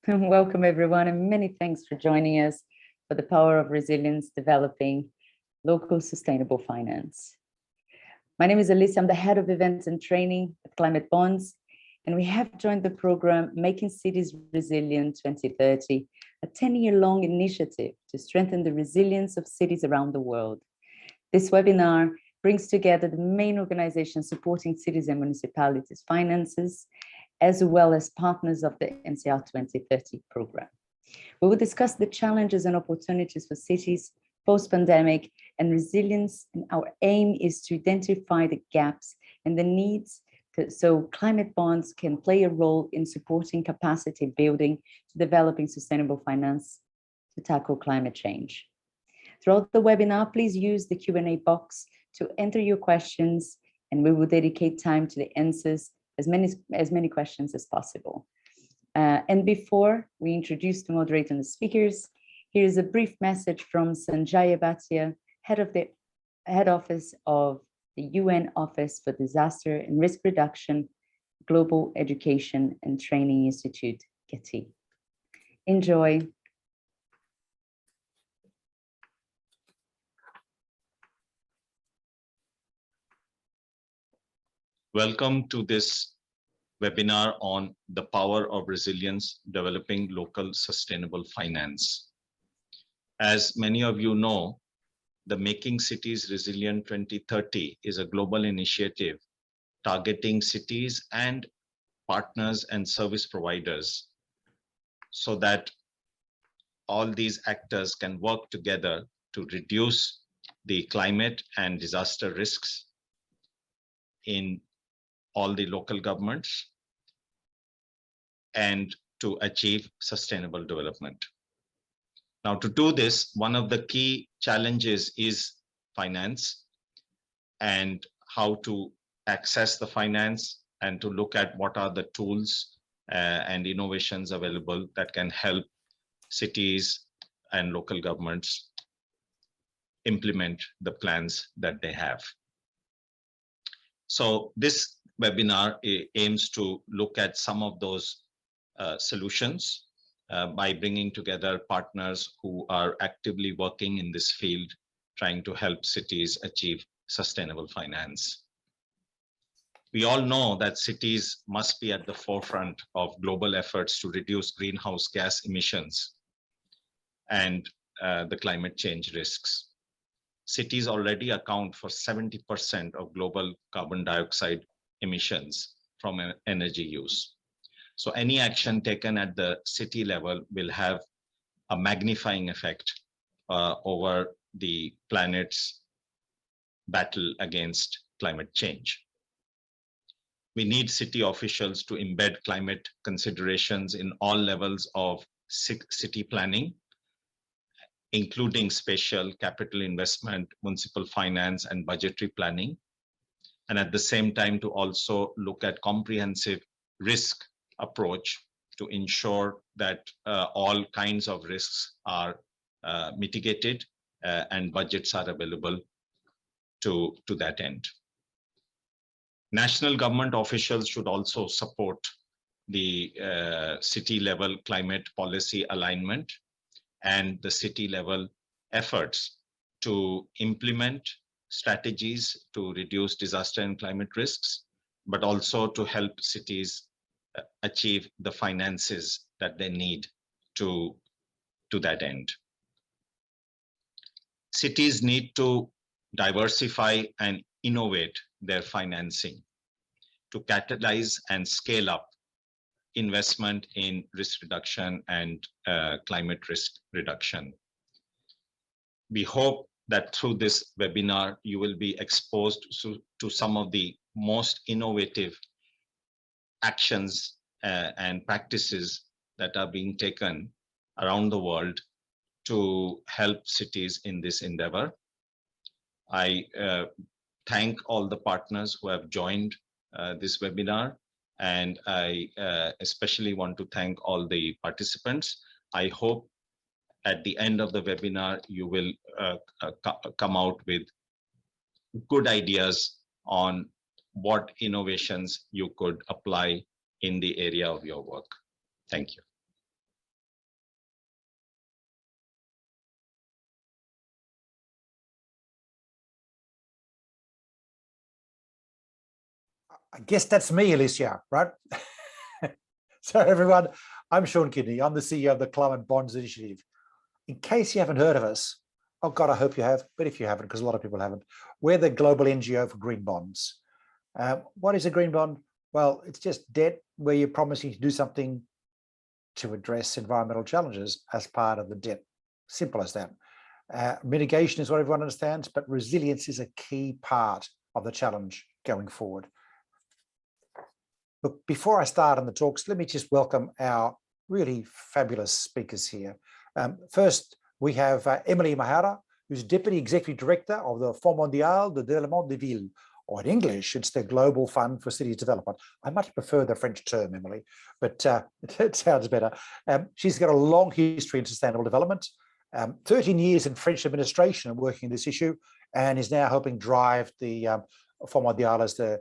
Welcome everyone, and many thanks for joining us for the Power of Resilience Developing Local Sustainable Finance. My name is Aditya. I'm the head of events and training at Climate Bonds, and we have joined the program Making Cities Resilient 2030, a 10-year-long initiative to strengthen the resilience of cities around the world. This webinar brings together the main organizations supporting cities and municipalities' finances, as well as partners of the NCR 2030 program. We will discuss the challenges and opportunities for cities post-pandemic and resilience, and our aim is to identify the gaps and the needs so climate bonds can play a role in supporting capacity building to developing sustainable finance to tackle climate change. Throughout the webinar, please use the Q&A box to enter your questions, and we will dedicate time to the answers as many questions as possible. And before we introduce the moderator and the speakers, here's a brief message from Sanjay Aditya, head office of the UN Office for Disaster and Risk Reduction, Global Education and Training Institute, Getty. Enjoy. Welcome to this webinar on the power of resilience, developing local sustainable finance. As many of you know, the Making Cities Resilient 2030 is a global initiative targeting cities and partners and service providers so that all these actors can work together to reduce the climate and disaster risks in all the local governments and to achieve sustainable development. Now, to do this, one of the key challenges is finance and how to access the finance and to look at what are the tools and innovations available that can help cities and local governments implement the plans that they have. So this webinar aims to look at some of those solutions by bringing together partners who are actively working in this field, trying to help cities achieve sustainable finance. We all know that cities must be at the forefront of global efforts to reduce greenhouse gas emissions and the climate change risks. Cities already account for 70% of global carbon dioxide emissions from energy use. So any action taken at the city level will have a magnifying effect over the planet's battle against climate change. We need city officials to embed climate considerations in all levels of city planning, including spatial, capital investment, municipal finance, and budgetary planning. And at the same time, to also look at comprehensive risk approach to ensure that all kinds of risks are mitigated and budgets are available to that end. National government officials should also support the city level climate policy alignment and the city level efforts to implement strategies to reduce disaster and climate risks, but also to help cities achieve the finances that they need to that end. Cities need to diversify and innovate their financing to catalyze and scale up investment in risk reduction and climate risk reduction. We hope that through this webinar, you will be exposed to some of the most innovative actions and practices that are being taken around the world to help cities in this endeavor. I thank all the partners who have joined this webinar, and I especially want to thank all the participants. I hope at the end of the webinar, you will come out with good ideas on what innovations you could apply in the area of your work. Thank you. I guess that's me, Alicia, right? So everyone, I'm Sean Kidney. I'm the CEO of the Climate Bonds Initiative. In case you haven't heard of us, oh God, I hope you have, but if you haven't, because a lot of people haven't, we're the global NGO for green bonds. What is a green bond? Well, it's just debt where you're promising to do something to address environmental challenges as part of the debt. Simple as that. Mitigation is what everyone understands, but resilience is a key part of the challenge going forward. Look, before I start on the talks, let me just welcome our really fabulous speakers here. First, we have Émilie Maehara, who's Deputy Executive Director of the Fonds Mondial de Développement des Villes, or in English, it's the Global Fund for Cities Development. I much prefer the French term, Émilie, but it sounds better. She's got a long history in sustainable development, 13 years in French administration and working on this issue, and is now helping drive the Fonds Mondial as the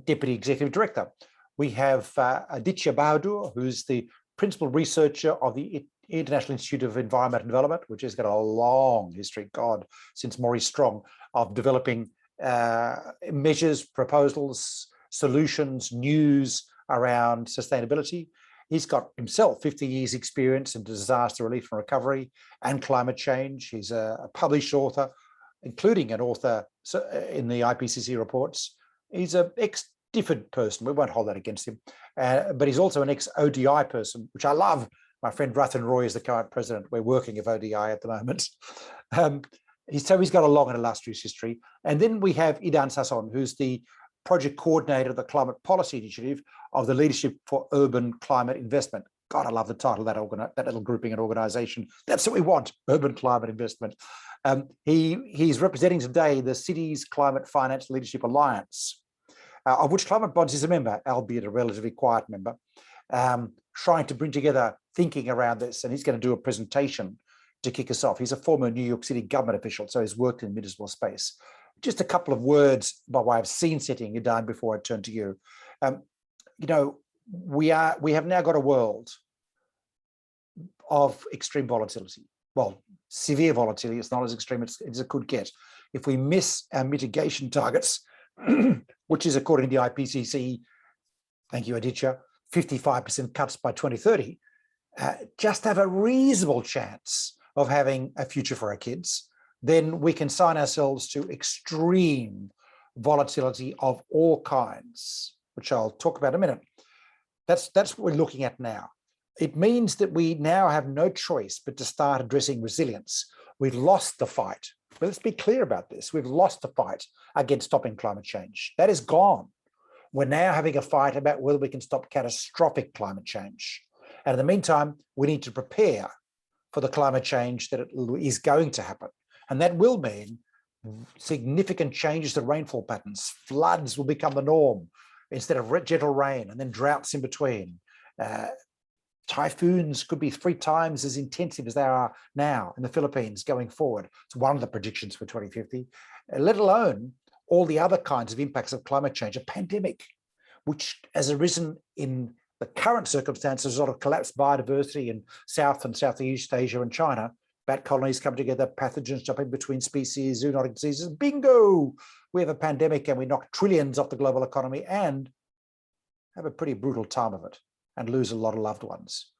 Deputy Executive Director. We have Aditya Bahadur, who's the Principal Researcher of the International Institute of Environment and Development, which has got a long history, God, since Maurice Strong, of developing measures, proposals, solutions, news around sustainability. He's got himself 50 years experience in disaster relief and recovery and climate change. He's a published author, including an author in the IPCC reports. He's an ex-DFID person. We won't hold that against him. But he's also an ex-ODI person, which I love. My friend Rathan Roy is the current president. We're working with ODI at the moment. So he's got a long and illustrious history. And then we have Idan Sasson, who's the project coordinator of the Climate Policy Initiative of the Leadership for Urban Climate Investment. God, I love the title of that little grouping and organization. That's what we want, urban climate investment. He's representing today the Cities Climate Finance Leadership Alliance, of which Climate Bonds is a member, albeit a relatively quiet member, trying to bring together thinking around this. And he's going to do a presentation to kick us off. He's a former New York City government official, so he's worked in municipal space. Just a couple of words by way of scene setting, Idan, before I turn to you. You know, we have now got a world of extreme volatility. Well, severe volatility. It's not as extreme as it could get. If we miss our mitigation targets, which is according to the IPCC, thank you, Aditya, 55% cuts by 2030, just have a reasonable chance of having a future for our kids, then we can sign ourselves to extreme volatility of all kinds, which I'll talk about in a minute. That's what we're looking at now. It means that we now have no choice but to start addressing resilience. We've lost the fight. But let's be clear about this. We've lost the fight against stopping climate change. That is gone. We're now having a fight about whether we can stop catastrophic climate change. And in the meantime, we need to prepare for the climate change that is going to happen. And that will mean significant changes to rainfall patterns. Floods will become the norm instead of gentle rain, and then droughts in between. Typhoons could be 3 times as intensive as they are now in the Philippines going forward. It's one of the predictions for 2050, let alone all the other kinds of impacts of climate change. A pandemic, which has arisen in the current circumstances, a sort of collapsed biodiversity in South and Southeast Asia and China. Bat colonies come together, pathogens jumping between species, zoonotic diseases. Bingo! We have a pandemic and we knock trillions off the global economy and have a pretty brutal time of it and lose a lot of loved ones.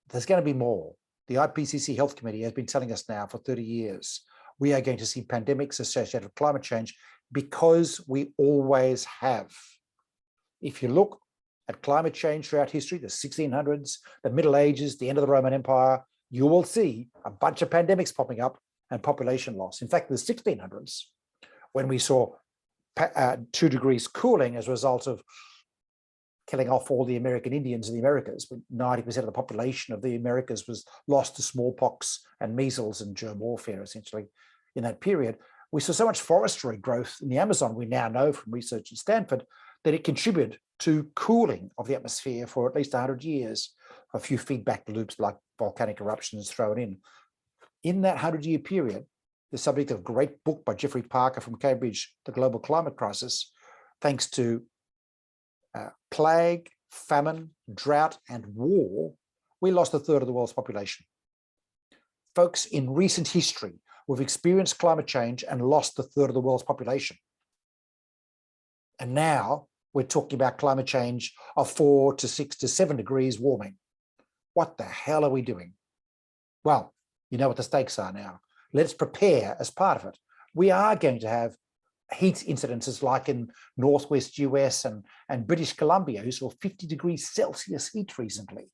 There's going to be more. The IPCC Health Committee has been telling us now for 30 years, we are going to see pandemics associated with climate change because we always have. If you look at climate change throughout history, the 1600s, the Middle Ages, the end of the Roman Empire, you will see a bunch of pandemics popping up and population loss. In fact, the 1600s, when we saw 2 degrees cooling as a result of killing off all the American Indians in the Americas, when 90% of the population of the Americas was lost to smallpox and measles and germ warfare, essentially, in that period, we saw so much forestry growth in the Amazon, we now know from research at Stanford, that it contributed to cooling of the atmosphere for at least 100 years. A few feedback loops like volcanic eruptions thrown in. In that 100-year period, the subject of a great book by Geoffrey Parker from Cambridge, The Global Climate Crisis, thanks to plague, famine, drought, and war, we lost a third of the world's population. Folks, in recent history, we've experienced climate change and lost a third of the world's population. And now we're talking about climate change of 4 to 6 to 7 degrees warming. What the hell are we doing? Well, you know what the stakes are now. Let's prepare as part of it. We are going to have heat incidences like in Northwest US and British Columbia, who saw 50 degrees Celsius heat recently,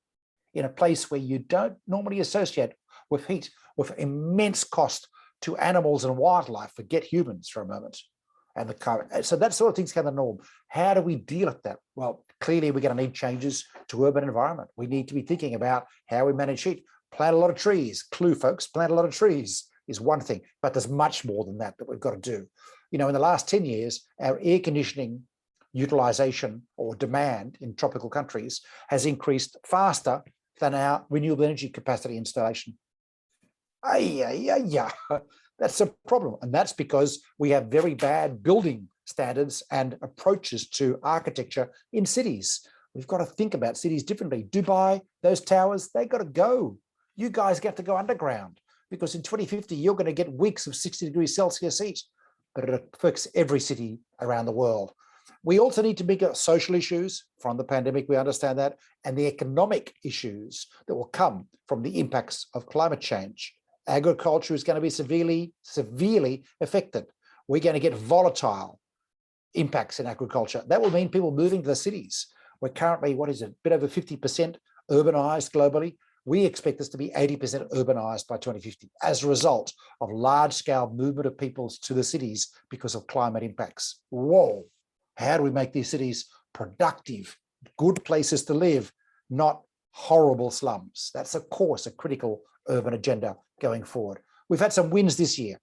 in a place where you don't normally associate with heat, with immense cost to animals and wildlife. Forget humans for a moment. And so that sort of thing's kind of the norm. How do we deal with that? Well, clearly we're going to need changes to urban environment. We need to be thinking about how we manage heat. Plant a lot of trees. Clue, folks, plant a lot of trees is one thing, but there's much more than that we've got to do. You know, in the last 10 years, our air conditioning utilization or demand in tropical countries has increased faster than our renewable energy capacity installation. That's a problem. And that's because we have very bad building standards and approaches to architecture in cities. We've got to think about cities differently. Dubai, those towers, they got to go. You guys have to go underground, because in 2050, you're going to get weeks of 60 degrees Celsius heat, but it affects every city around the world. We also need to make social issues from the pandemic. We understand that, and the economic issues that will come from the impacts of climate change. Agriculture is going to be severely affected. We're going to get volatile impacts in agriculture. That will mean people moving to the cities. We're currently, what is it, a bit over 50% urbanized globally. We expect this to be 80% urbanized by 2050 as a result of large-scale movement of peoples to the cities because of climate impacts. Whoa, how do we make these cities productive, good places to live, not horrible slums? That's, of course, a critical urban agenda going forward. We've had some wins this year.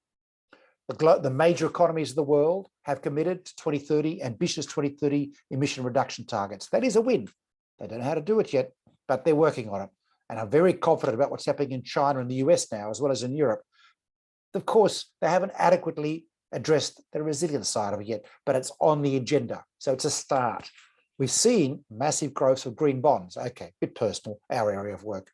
The major economies of the world have committed to 2030, ambitious 2030 emission reduction targets. That is a win. They don't know how to do it yet, but they're working on it. And I'm very confident about what's happening in China and the US now, as well as in Europe. Of course, they haven't adequately addressed the resilience side of it yet, but it's on the agenda. So it's a start. We've seen massive growth of green bonds. Okay, a bit personal, our area of work.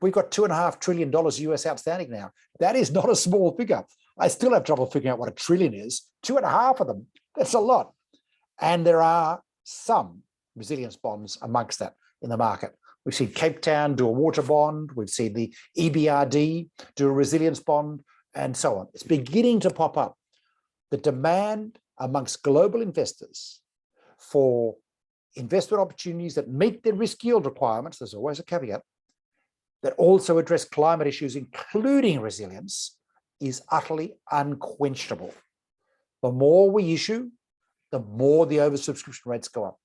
We've got $2.5 trillion US outstanding now. That is not a small figure. I still have trouble figuring out what a trillion is. 2.5 of them, that's a lot. And there are some resilience bonds amongst that in the market. We've seen Cape Town do a water bond. We've seen the EBRD do a resilience bond, and so on. It's beginning to pop up. The demand amongst global investors for investment opportunities that meet their risk yield requirements, there's always a caveat, that also address climate issues, including resilience, is utterly unquenchable. The more we issue, the more the oversubscription rates go up.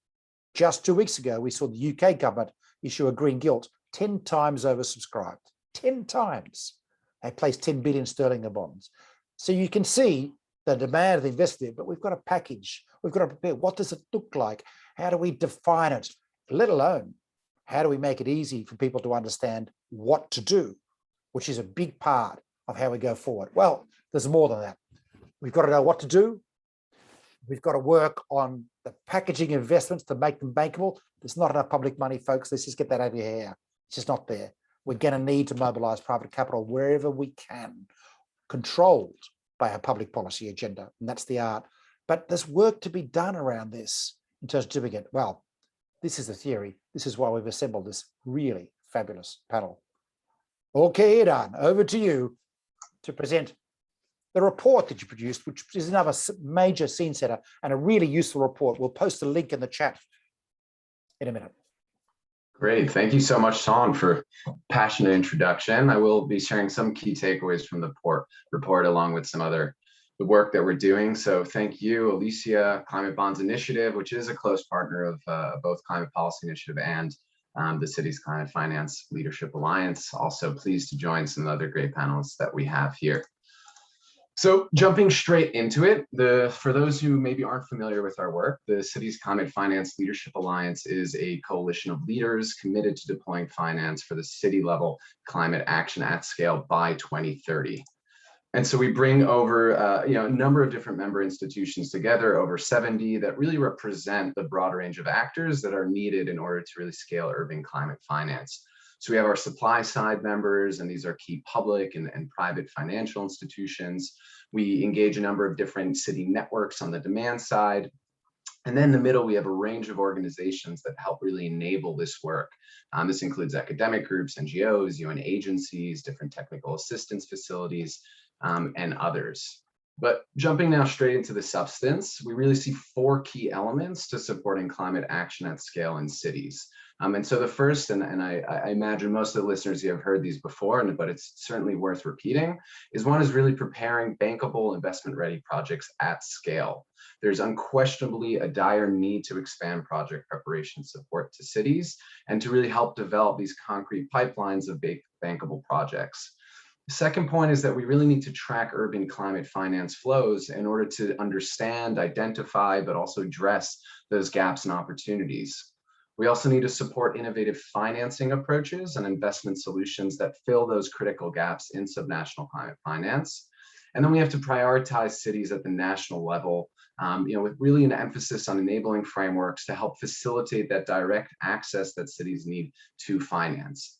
Just 2 weeks ago, we saw the UK government issue a green gilt, 10 times oversubscribed, 10 times. They placed 10 billion sterling in bonds. So you can see the demand of the investor, but we've got a package. We've got to prepare. What does it look like? How do we define it? Let alone, how do we make it easy for people to understand what to do, which is a big part of how we go forward. Well, there's more than that. We've got to know what to do. We've got to work on the packaging investments to make them bankable. There's not enough public money, folks. Let's just get that out of your hair. It's just not there. We're going to need to mobilize private capital wherever we can, controlled by our public policy agenda. And that's the art. But there's work to be done around this in terms of doing it. Well, this is the theory. This is why we've assembled this really fabulous panel. Okay, Idan, over to you to present the report that you produced, which is another major scene setter and a really useful report. We'll post a link in the chat in a minute. Great. Thank you so much, Tom, for passionate introduction. I will be sharing some key takeaways from the report along with some other the work that we're doing. So thank you, Alicia, Climate Bonds Initiative, which is a close partner of both Climate Policy Initiative and the city's Climate Finance Leadership Alliance. Also pleased to join some other great panelists that we have here. So jumping straight into it, for those who maybe aren't familiar with our work, the city's Climate Finance Leadership Alliance is a coalition of leaders committed to deploying finance for the city level climate action at scale by 2030. And so we bring over a number of different member institutions together, over 70, that really represent the broad range of actors that are needed in order to really scale urban climate finance. So we have our supply side members, and these are key public and private financial institutions. We engage a number of different city networks on the demand side. And then in the middle, we have a range of organizations that help really enable this work. This includes academic groups, NGOs, UN agencies, different technical assistance facilities, and others. But jumping now straight into the substance, we really see 4 key elements to supporting climate action at scale in cities. And so the first, and I imagine most of the listeners, you have heard these before, but it's certainly worth repeating, is one is really preparing bankable investment-ready projects at scale. There's unquestionably a dire need to expand project preparation support to cities and to really help develop these concrete pipelines of bankable projects. The second point is that we really need to track urban climate finance flows in order to understand, identify, but also address those gaps and opportunities. We also need to support innovative financing approaches and investment solutions that fill those critical gaps in subnational climate finance. And then we have to prioritize cities at the national level, with really an emphasis on enabling frameworks to help facilitate that direct access that cities need to finance.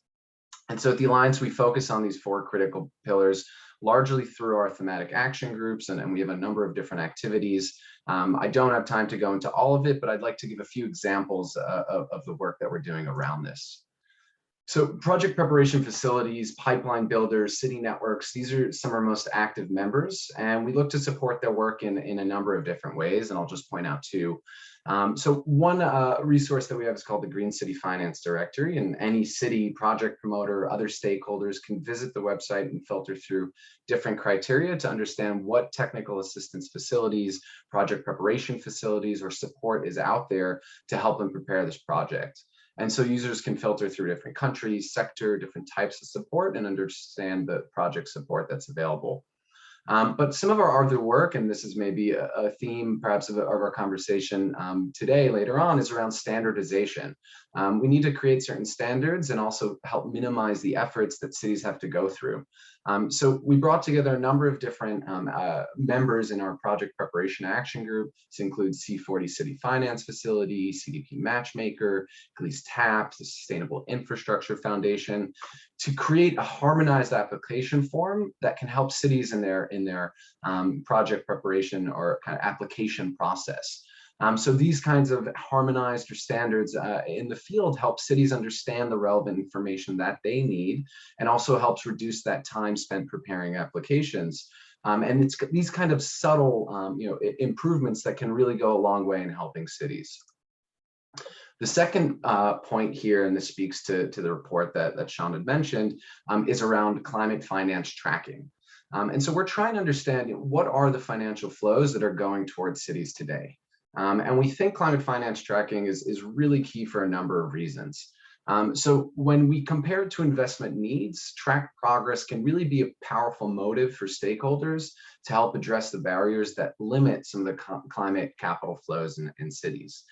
And so at the Alliance, we focus on these 4 critical pillars, largely through our thematic action groups, and we have a number of different activities. I don't have time to go into all of it, but I'd like to give a few examples of the work that we're doing around this. So project preparation facilities, pipeline builders, city networks, these are some of our most active members, and we look to support their work in a number of different ways, and I'll just point out 2. So one resource that we have is called the Green City Finance Directory, and any city, project promoter, other stakeholders can visit the website and filter through different criteria to understand what technical assistance facilities, project preparation facilities, or support is out there to help them prepare this project. And so users can filter through different countries, sector, different types of support, and understand the project support that's available. But some of our other work, and this is maybe a theme perhaps of our conversation today, later on, is around standardization. We need to create certain standards and also help minimize the efforts that cities have to go through. So we brought together a number of different members in our project preparation action group. This includes C40 City Finance Facility, CDP Matchmaker, Police TAP, the Sustainable Infrastructure Foundation, to create a harmonized application form that can help cities in their project preparation or kind of application process. So these kinds of harmonized or standards in the field help cities understand the relevant information that they need, and also helps reduce that time spent preparing applications. And it's these kind of subtle improvements that can really go a long way in helping cities. The second point here, and this speaks to the report that Sean had mentioned, is around climate finance tracking. And so we're trying to understand what are the financial flows that are going towards cities today. And we think climate finance tracking is really key for a number of reasons. So when we compare it to investment needs, track progress can really be a powerful motive for stakeholders to help address the barriers that limit some of the climate capital flows in cities.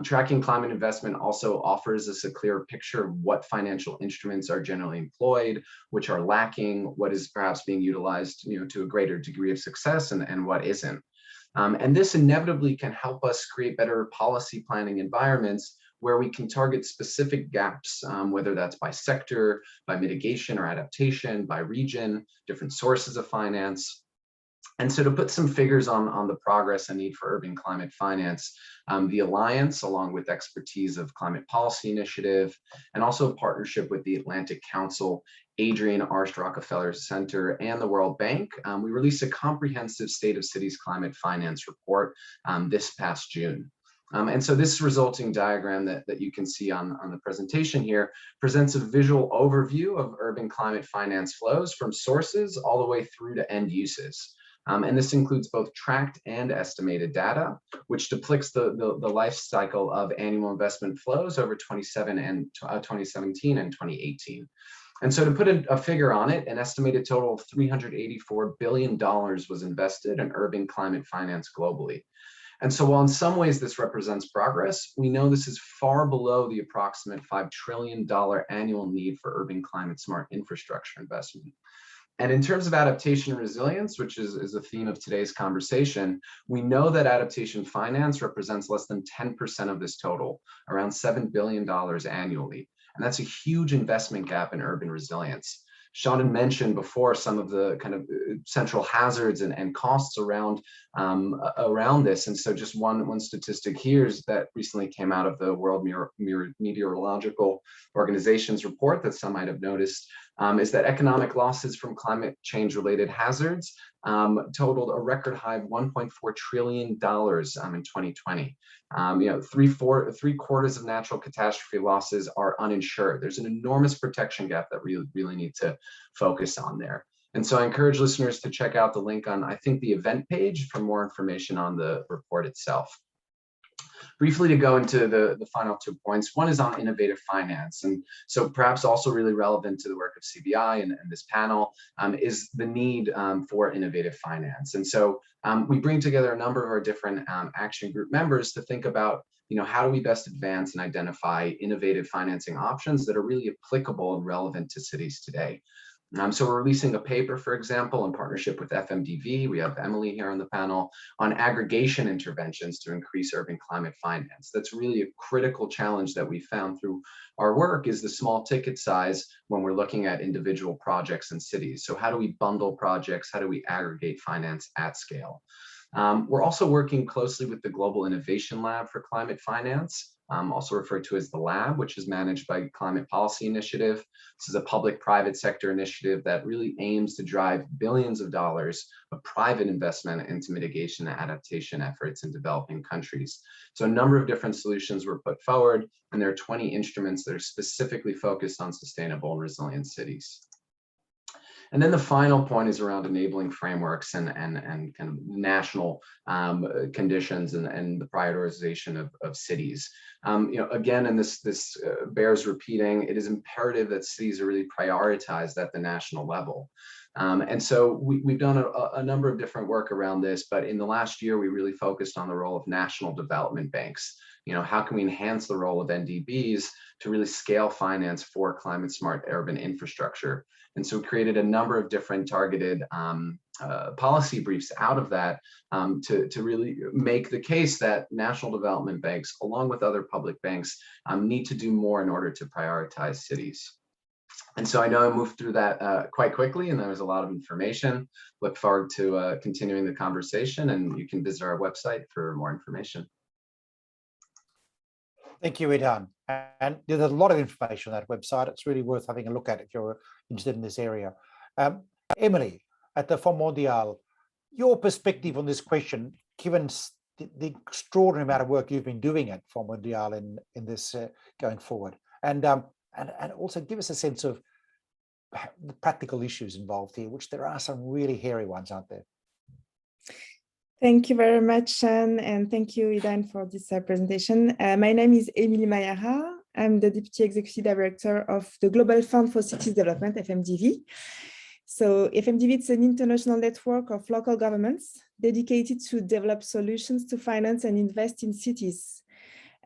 Tracking climate investment also offers us a clearer picture of what financial instruments are generally employed, which are lacking, what is perhaps being utilized to a greater degree of success, and what isn't. And this inevitably can help us create better policy planning environments where we can target specific gaps, whether that's by sector, by mitigation or adaptation, by region, different sources of finance. And so to put some figures on the progress and need for urban climate finance, the Alliance, along with expertise of Climate Policy Initiative, and also a partnership with the Atlantic Council, Adrian Arsht Rockefeller Center, and the World Bank, we released a comprehensive State of Cities Climate Finance report this past June. And so this resulting diagram that you can see on the presentation here presents a visual overview of urban climate finance flows from sources all the way through to end uses. And this includes both tracked and estimated data, which depicts the life cycle of annual investment flows over 2017 and 2018. And so to put a figure on it, an estimated total of $384 billion was invested in urban climate finance globally. And so while in some ways this represents progress, we know this is far below the approximate $5 trillion annual need for urban climate smart infrastructure investment. And in terms of adaptation and resilience, which is a theme of today's conversation, we know that adaptation finance represents less than 10% of this total, around $7 billion annually. And that's a huge investment gap in urban resilience. Sean had mentioned before some of the kind of central hazards and costs around this. And so just one statistic here is that recently came out of the World Meteorological Organization's report that some might have noticed, is that economic losses from climate change related hazards totaled a record high of $1.4 trillion in 2020. Three quarters of natural catastrophe losses are uninsured. There's an enormous protection gap that we really need to focus on there. And so I encourage listeners to check out the link on, I think, the event page for more information on the report itself. Briefly to go into the final 2 points. One is on innovative finance. And so perhaps also really relevant to the work of CBI and this panel is the need for innovative finance. And so we bring together a number of our different action group members to think about, how do we best advance and identify innovative financing options that are really applicable and relevant to cities today. So we're releasing a paper, for example, in partnership with FMDV. We have Émilie here on the panel on aggregation interventions to increase urban climate finance. That's really a critical challenge that we found through our work is the small ticket size when we're looking at individual projects in cities. So how do we bundle projects? How do we aggregate finance at scale? We're also working closely with the Global Innovation Lab for Climate Finance, also referred to as the Lab, which is managed by Climate Policy Initiative. This is a public-private sector initiative that really aims to drive billions of dollars of private investment into mitigation and adaptation efforts in developing countries. So a number of different solutions were put forward, and there are 20 instruments that are specifically focused on sustainable and resilient cities. And then the final point is around enabling frameworks and kind of national conditions and the prioritization of cities. Again, and this bears repeating, it is imperative that cities are really prioritized at the national level. And so we've done a number of different work around this, but in the last year, we really focused on the role of national development banks. How can we enhance the role of NDBs to really scale finance for climate smart urban infrastructure? And so we created a number of different targeted policy briefs out of that to really make the case that national development banks, along with other public banks, need to do more in order to prioritize cities. And so I know I moved through that quite quickly, and there was a lot of information. Look forward to continuing the conversation, and you can visit our website for more information. Thank you, Idan. And there's a lot of information on that website. It's really worth having a look at if you're interested in this area. Émilie, at the Fonds Mondial, your perspective on this question, given the extraordinary amount of work you've been doing at Fonds Mondial in this going forward, and also give us a sense of the practical issues involved here, which there are some really hairy ones, aren't there? Thank you very much, Sean, and thank you, Idan, for this presentation. My name is Émilie Mayaha. I'm the Deputy Executive Director of the Global Fund for Cities Development, FMDV. So FMDV is an international network of local governments dedicated to develop solutions to finance and invest in cities.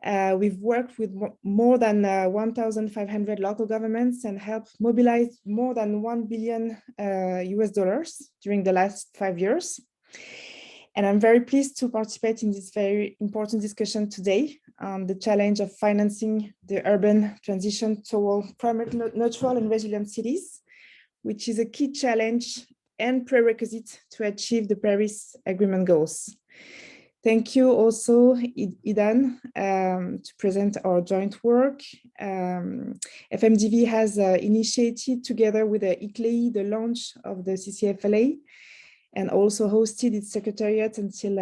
We've worked with more than 1,500 local governments and helped mobilize more than $1 billion US during the last 5 years. And I'm very pleased to participate in this very important discussion today on the challenge of financing the urban transition toward climate neutral and resilient cities, which is a key challenge and prerequisite to achieve the Paris Agreement goals. Thank you also, Idan, to present our joint work. FMDV has initiated together with the ICLEI the launch of the CCFLA, and also hosted its secretariat until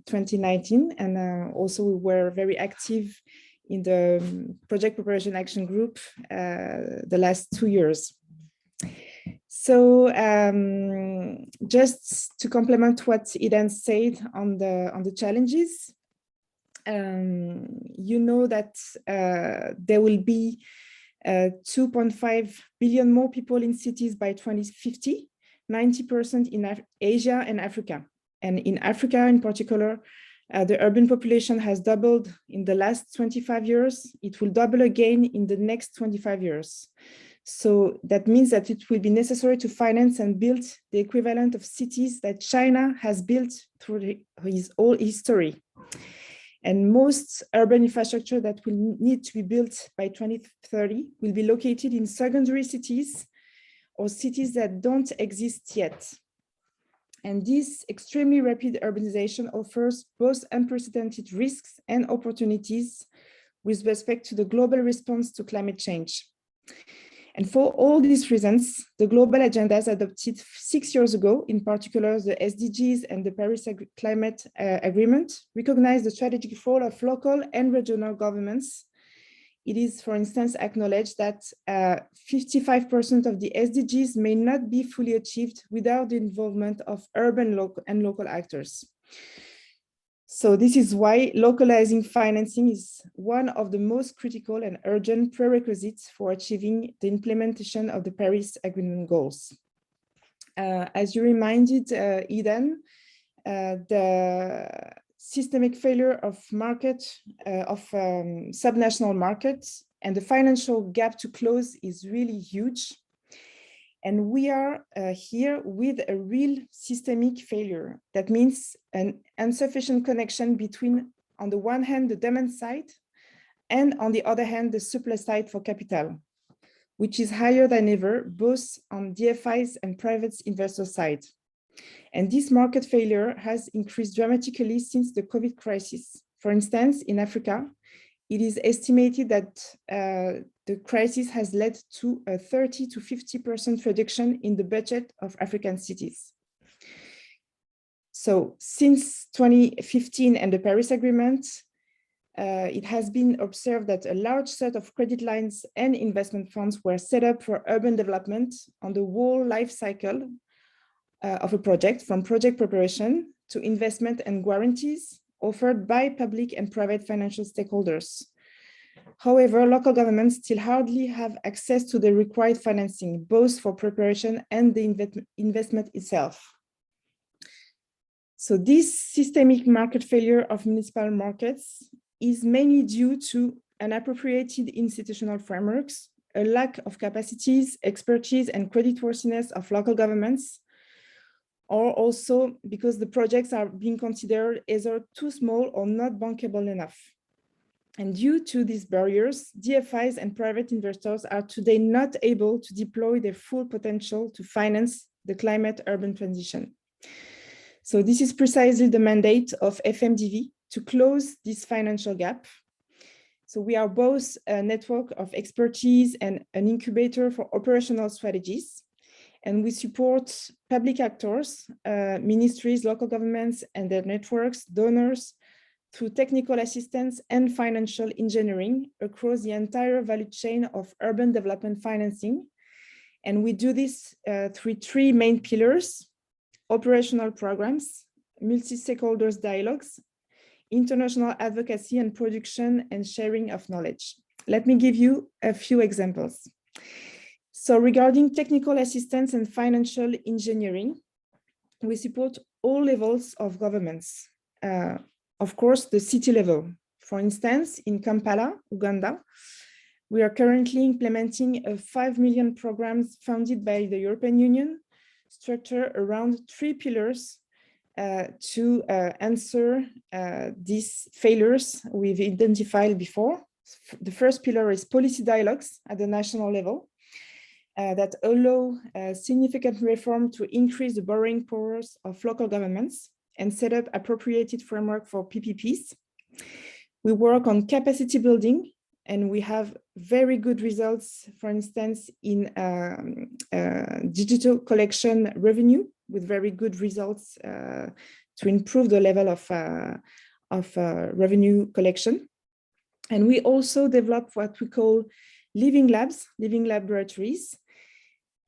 2019. And also we were very active in the Project Preparation Action Group the last 2 years. So just to complement what Idan said on the challenges, you know that there will be 2.5 billion more people in cities by 2050, 90% in Asia and Africa. And in Africa in particular, the urban population has doubled in the last 25 years. It will double again in the next 25 years. So that means that it will be necessary to finance and build the equivalent of cities that China has built through its whole history. And most urban infrastructure that will need to be built by 2030 will be located in secondary cities or cities that don't exist yet. And this extremely rapid urbanization offers both unprecedented risks and opportunities with respect to the global response to climate change. And for all these reasons, the global agendas adopted 6 years ago, in particular the SDGs and the Paris Climate Agreement, recognize the strategic role of local and regional governments. It is, for instance, acknowledged that 55% of the SDGs may not be fully achieved without the involvement of urban and local actors. So this is why localizing financing is one of the most critical and urgent prerequisites for achieving the implementation of the Paris Agreement goals. As you reminded, Idan, the systemic failure of subnational markets and the financial gap to close is really huge. And we are here with a real systemic failure. That means an insufficient connection between, on the one hand, the demand side, and on the other hand, the supply side for capital, which is higher than ever, both on DFIs and private investor side. And this market failure has increased dramatically since the COVID crisis. For instance, in Africa, it is estimated that the crisis has led to a 30 to 50% reduction in the budget of African cities. So since 2015 and the Paris Agreement, it has been observed that a large set of credit lines and investment funds were set up for urban development on the whole life cycle of a project, from project preparation to investment and guarantees offered by public and private financial stakeholders. However, local governments still hardly have access to the required financing, both for preparation and the investment itself. So this systemic market failure of municipal markets is mainly due to inappropriated institutional frameworks, a lack of capacities, expertise, and creditworthiness of local governments, or also because the projects are being considered either too small or not bankable enough. And due to these barriers, DFIs and private investors are today not able to deploy their full potential to finance the climate urban transition. So this is precisely the mandate of FMDV to close this financial gap. So we are both a network of expertise and an incubator for operational strategies. And we support public actors, ministries, local governments, and their networks, donors, through technical assistance and financial engineering across the entire value chain of urban development financing. And we do this through three main pillars: operational programs, multi-stakeholders dialogues, international advocacy, and production and sharing of knowledge. Let me give you a few examples. So regarding technical assistance and financial engineering, we support all levels of governments. Of course, the city level. For instance, in Kampala, Uganda, we are currently implementing a 5 million programs funded by the European Union, structured around 3 pillars to answer these failures we've identified before. The first pillar is policy dialogues at the national level that allow significant reform to increase the borrowing powers of local governments and set up appropriated framework for PPPs. We work on capacity building, and we have very good results, for instance, in digital collection revenue, with very good results to improve the level of revenue collection. And we also develop what we call living labs, living laboratories,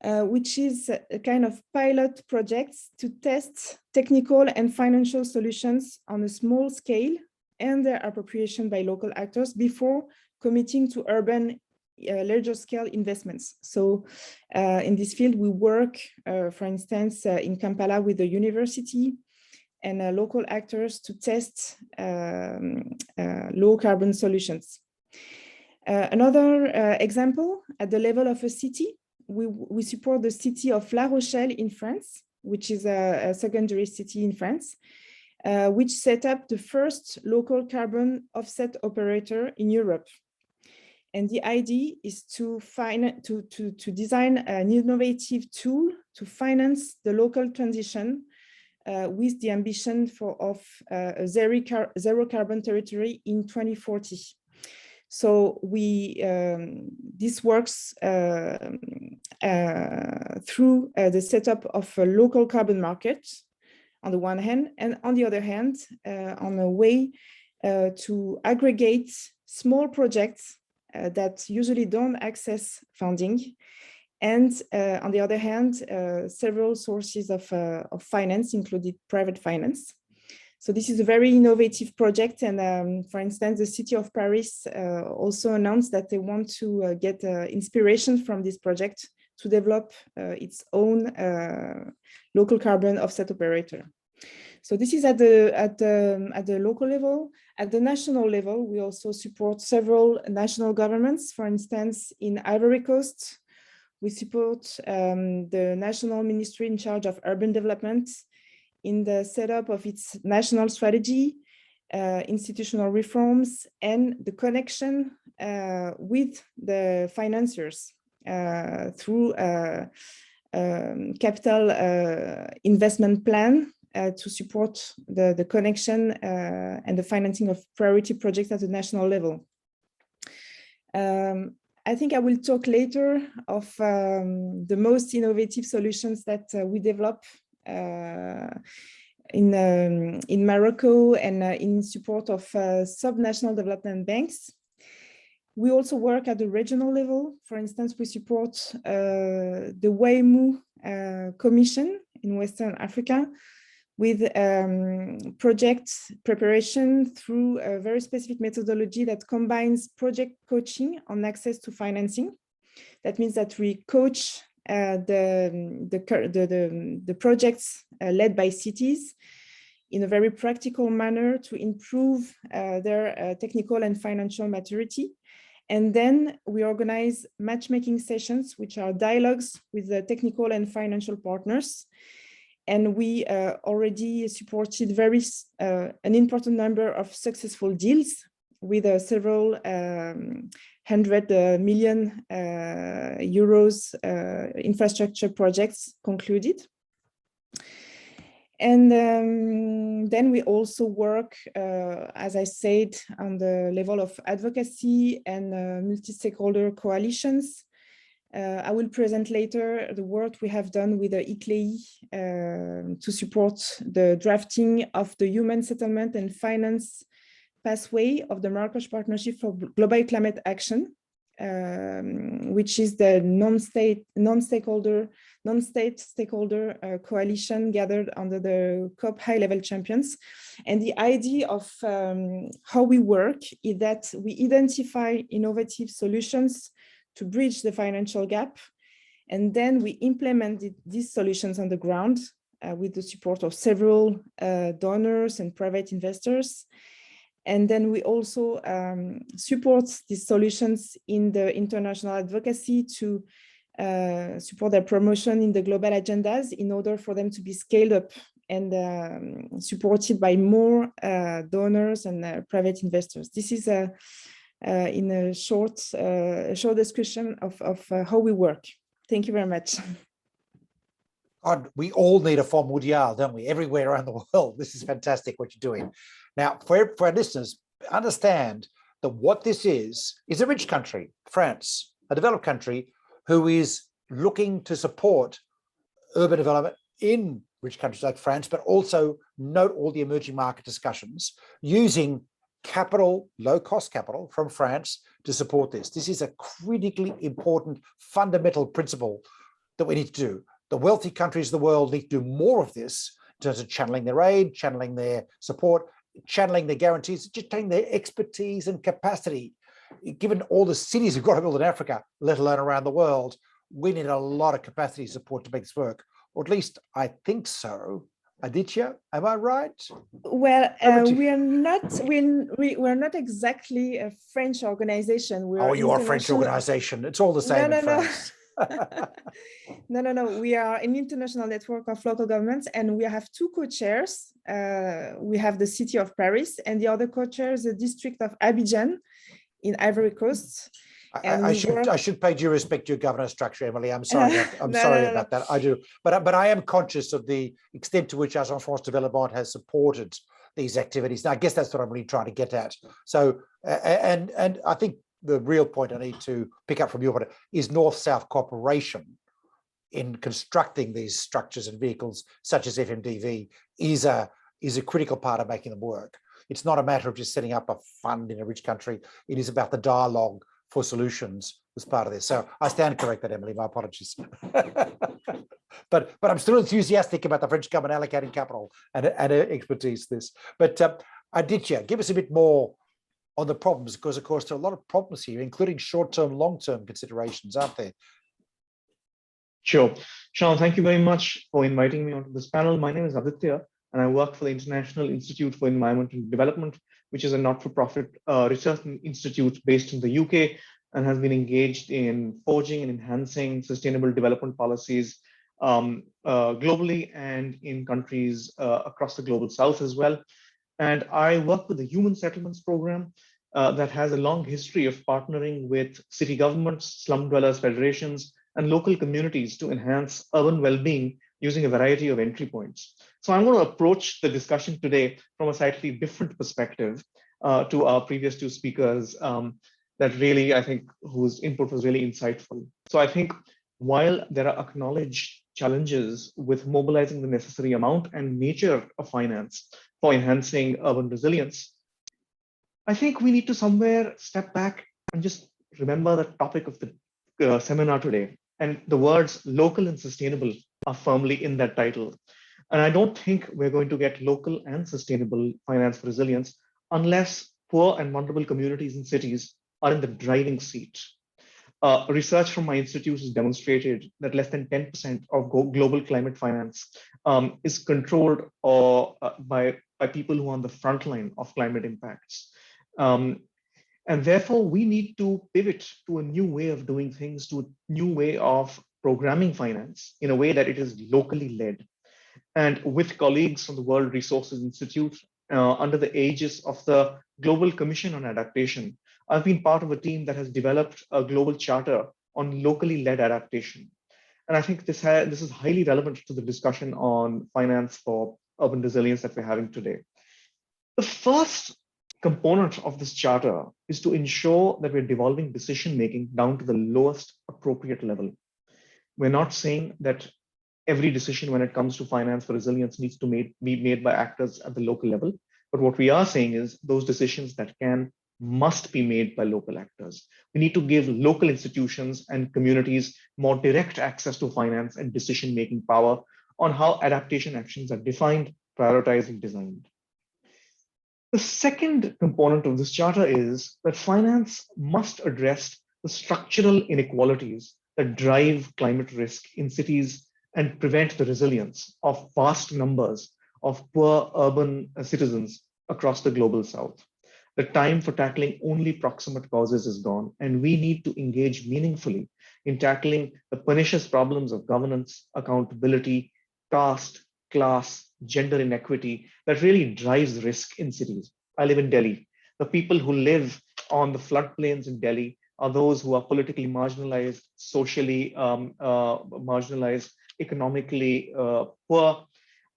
which is a kind of pilot projects to test technical and financial solutions on a small scale and their appropriation by local actors before committing to urban larger scale investments. So in this field, we work, for instance, in Kampala with the university and local actors to test low carbon solutions. Another example, at the level of a city, we support the city of La Rochelle in France, which is a secondary city in France, which set up the first local carbon offset operator in Europe. And the idea is to design an innovative tool to finance the local transition with the ambition of a zero carbon territory in 2040. So this works through the setup of a local carbon market on the one hand, and on the other hand, on a way to aggregate small projects that usually don't access funding. And on the other hand, several sources of finance, including private finance. So this is a very innovative project. And for instance, the city of Paris also announced that they want to get inspiration from this project to develop its own local carbon offset operator. So this is at the local level. At the national level, we also support several national governments. For instance, in Ivory Coast, we support the national ministry in charge of urban development in the setup of its national strategy, institutional reforms, and the connection with the financiers through capital investment plan to support the connection and the financing of priority projects at the national level. I think I will talk later of the most innovative solutions that we develop in Morocco and in support of subnational development banks. We also work at the regional level. For instance, we support the WAIMU Commission in Western Africa with project preparation through a very specific methodology that combines project coaching on access to financing. That means that we coach the projects led by cities in a very practical manner to improve their technical and financial maturity. And then we organize matchmaking sessions, which are dialogues with the technical and financial partners. And we already supported an important number of successful deals with several hundred million euros infrastructure projects concluded. And then we also work, as I said, on the level of advocacy and multi-stakeholder coalitions. I will present later the work we have done with the ICLEI to support the drafting of the human settlement and finance pathway of the Marrakesh Partnership for Global Climate Action, which is the non-state stakeholder coalition gathered under the COP high-level champions. And the idea of how we work is that we identify innovative solutions to bridge the financial gap, and then we implement these solutions on the ground with the support of several donors and private investors. And then we also support these solutions in the international advocacy to support their promotion in the global agendas in order for them to be scaled up and supported by more donors and private investors. This is in a short description of how we work. Thank you very much. God, we all need a Fonds Mondial, don't we? Everywhere around the world. This is fantastic what you're doing. Now, for our listeners, understand that what this is a rich country, France, a developed country, who is looking to support urban development in rich countries like France, but also note all the emerging market discussions using capital, low-cost capital from France to support this. This is a critically important fundamental principle that we need to do. The wealthy countries of the world need to do more of this in terms of channeling their aid, channeling their support, channeling their guarantees, just taking their expertise and capacity. Given all the cities we've got to build in Africa, let alone around the world, we need a lot of capacity support to make this work, or at least I think so. Aditya, am I right? Well, we're not exactly a French organization. Oh, you are a French organization. It's all the same in France. No. We are an international network of local governments, and we have two co-chairs. We have the city of Paris, and the other co-chair is the district of Abidjan in Ivory Coast. I should pay due respect to your governance structure, Emily. I'm sorry. I'm sorry about that. I do, but I am conscious of the extent to which Agence France Development has supported these activities. Now, I guess that's what I'm really trying to get at. So, and I think the real point I need to pick up from your point is North-South cooperation in constructing these structures and vehicles, such as FMDV, is a critical part of making them work. It's not a matter of just setting up a fund in a rich country. It is about the dialogue for solutions as part of this. So I stand corrected, Emily. My apologies. but I'm still enthusiastic about the French government allocating capital and expertise to this. But Aditya, give us a bit more on the problems, because of course there are a lot of problems here, including short-term, long-term considerations, aren't there? Sure. Sean, thank you very much for inviting me onto this panel. My name is Aditya, and I work for the International Institute for Environmental Development, which is a not-for-profit research institute based in the UK and has been engaged in forging and enhancing sustainable development policies globally and in countries across the global south as well. And I work with the Human Settlements Program that has a long history of partnering with city governments, slum dwellers federations, and local communities to enhance urban well-being using a variety of entry points. So I'm going to approach the discussion today from a slightly different perspective to our previous two speakers that really, I think, whose input was really insightful. So I think while there are acknowledged challenges with mobilizing the necessary amount and nature of finance for enhancing urban resilience, I think we need to somewhere step back and just remember the topic of the seminar today. And the words local and sustainable are firmly in that title. And I don't think we're going to get local and sustainable finance for resilience unless poor and vulnerable communities and cities are in the driving seat. Research from my institute has demonstrated that less than 10% of global climate finance is controlled by people who are on the front line of climate impacts. And therefore, we need to pivot to a new way of doing things, to a new way of programming finance in a way that it is locally led. And with colleagues from the World Resources Institute, under the aegis of the Global Commission on Adaptation, I've been part of a team that has developed a global charter on locally led adaptation. And I think this is highly relevant to the discussion on finance for urban resilience that we're having today. The first component of this charter is to ensure that we're devolving decision-making down to the lowest appropriate level. We're not saying that every decision when it comes to finance for resilience needs to be made by actors at the local level. But what we are saying is those decisions that must be made by local actors. We need to give local institutions and communities more direct access to finance and decision-making power on how adaptation actions are defined, prioritized, and designed. The second component of this charter is that finance must address the structural inequalities that drive climate risk in cities and prevent the resilience of vast numbers of poor urban citizens across the global south. The time for tackling only proximate causes is gone, and we need to engage meaningfully in tackling the pernicious problems of governance, accountability, caste, class, gender inequity that really drives risk in cities. I live in Delhi. The people who live on the floodplains in Delhi are those who are politically marginalized, socially marginalized, economically poor.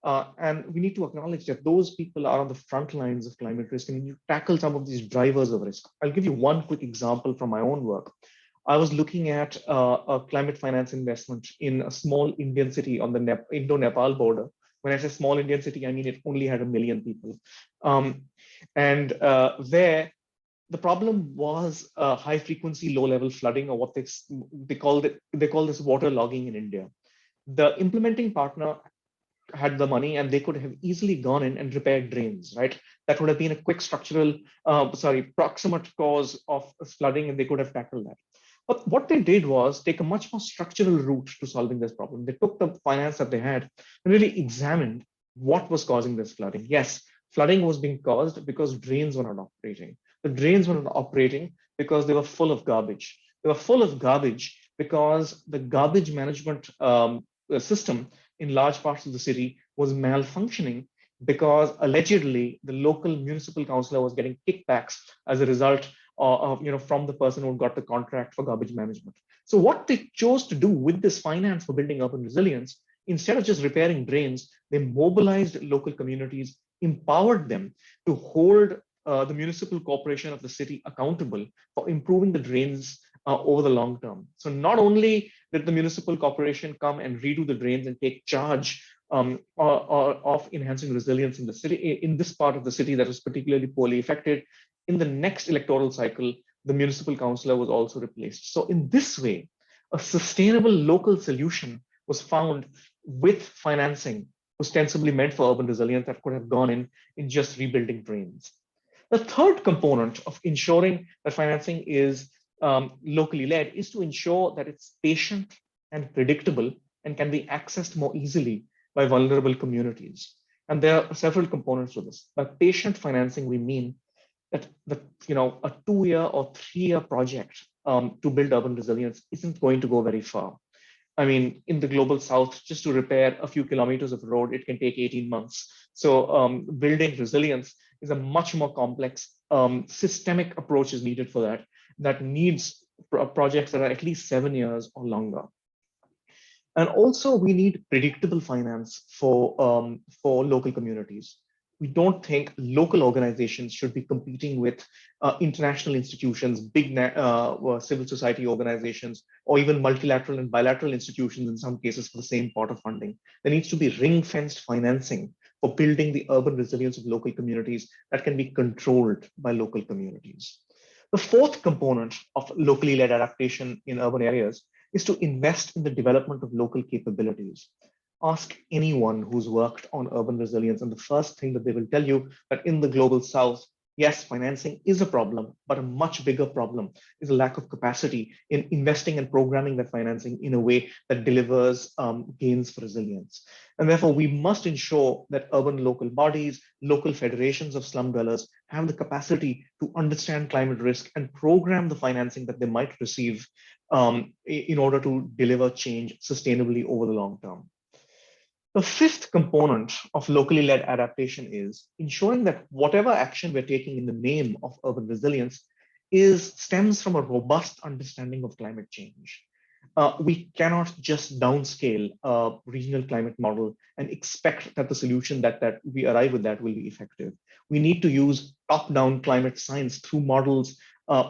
And we need to acknowledge that those people are on the front lines of climate risk, and you tackle some of these drivers of risk. I'll give you one quick example from my own work. I was looking at a climate finance investment in a small Indian city on the Indo-Nepal border. When I say small Indian city, I mean it only had 1 million people. There, the problem was high frequency, low level flooding, or what they call this water logging in India. The implementing partner had the money and they could have easily gone in and repaired drains, right? That would have been a quick proximate cause of flooding, and they could have tackled that. But what they did was take a much more structural route to solving this problem. They took the finance that they had and really examined what was causing this flooding. Yes, flooding was being caused because drains were not operating. The drains were not operating because they were full of garbage. They were full of garbage because the garbage management system in large parts of the city was malfunctioning, because allegedly the local municipal councillor was getting kickbacks as a result of from the person who got the contract for garbage management. So what they chose to do with this finance for building urban resilience, instead of just repairing drains, they mobilized local communities, empowered them to hold the municipal corporation of the city accountable for improving the drains over the long term. So not only did the municipal corporation come and redo the drains and take charge of enhancing resilience in the city, in this part of the city that was particularly poorly affected, in the next electoral cycle, the municipal councillor was also replaced. So in this way, a sustainable local solution was found with financing ostensibly meant for urban resilience that could have gone in just rebuilding drains. The third component of ensuring that financing is locally led is to ensure that it's patient and predictable and can be accessed more easily by vulnerable communities. And there are several components to this. By patient financing, we mean that a 2-year or 3-year project to build urban resilience isn't going to go very far. I mean, in the global south, just to repair a few kilometers of road, it can take 18 months. So building resilience is a much more complex, systemic approach is needed for that. That needs projects that are at least 7 years or longer. And also we need predictable finance for local communities. We don't think local organizations should be competing with international institutions, big civil society organizations, or even multilateral and bilateral institutions in some cases for the same pot of funding. There needs to be ring-fenced financing for building the urban resilience of local communities that can be controlled by local communities. The fourth component of locally led adaptation in urban areas is to invest in the development of local capabilities. Ask anyone who's worked on urban resilience, and the first thing that they will tell you that in the global south, yes, financing is a problem, but a much bigger problem is a lack of capacity in investing and programming that financing in a way that delivers gains for resilience. And therefore, we must ensure that urban local bodies, local federations of slum dwellers have the capacity to understand climate risk and program the financing that they might receive in order to deliver change sustainably over the long term. The fifth component of locally led adaptation is ensuring that whatever action we're taking in the name of urban resilience stems from a robust understanding of climate change. We cannot just downscale a regional climate model and expect that the solution that we arrive with that will be effective. We need to use top-down climate science through models,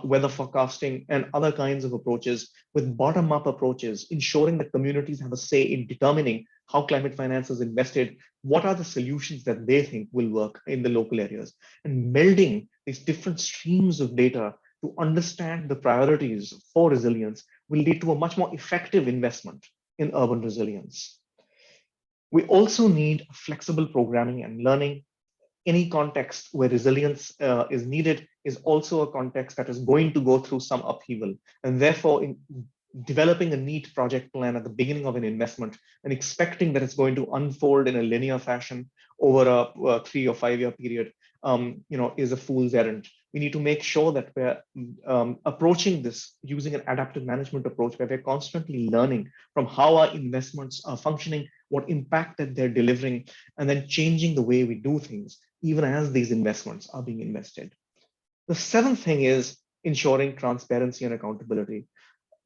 weather forecasting, and other kinds of approaches with bottom-up approaches, ensuring that communities have a say in determining how climate finance is invested, what are the solutions that they think will work in the local areas, and melding these different streams of data to understand the priorities for resilience will lead to a much more effective investment in urban resilience. We also need flexible programming and learning. Any context where resilience is needed is also a context that is going to go through some upheaval. And therefore, in developing a neat project plan at the beginning of an investment and expecting that it's going to unfold in a linear fashion over a 3 or 5 year period, is a fool's errand. We need to make sure that we're approaching this using an adaptive management approach where we're constantly learning from how our investments are functioning, what impact that they're delivering, and then changing the way we do things, even as these investments are being invested. The seventh thing is ensuring transparency and accountability.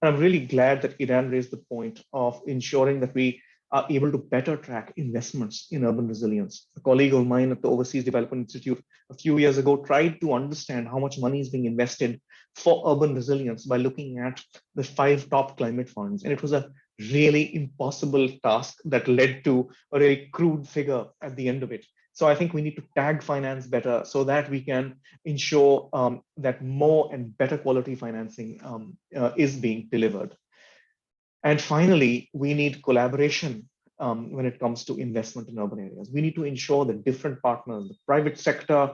And I'm really glad that Idan raised the point of ensuring that we are able to better track investments in urban resilience. A colleague of mine at the Overseas Development Institute a few years ago tried to understand how much money is being invested for urban resilience by looking at the 5 top climate funds. And it was a really impossible task that led to a really crude figure at the end of it. So I think we need to tag finance better so that we can ensure that more and better quality financing is being delivered. And finally, we need collaboration when it comes to investment in urban areas. We need to ensure that different partners, the private sector,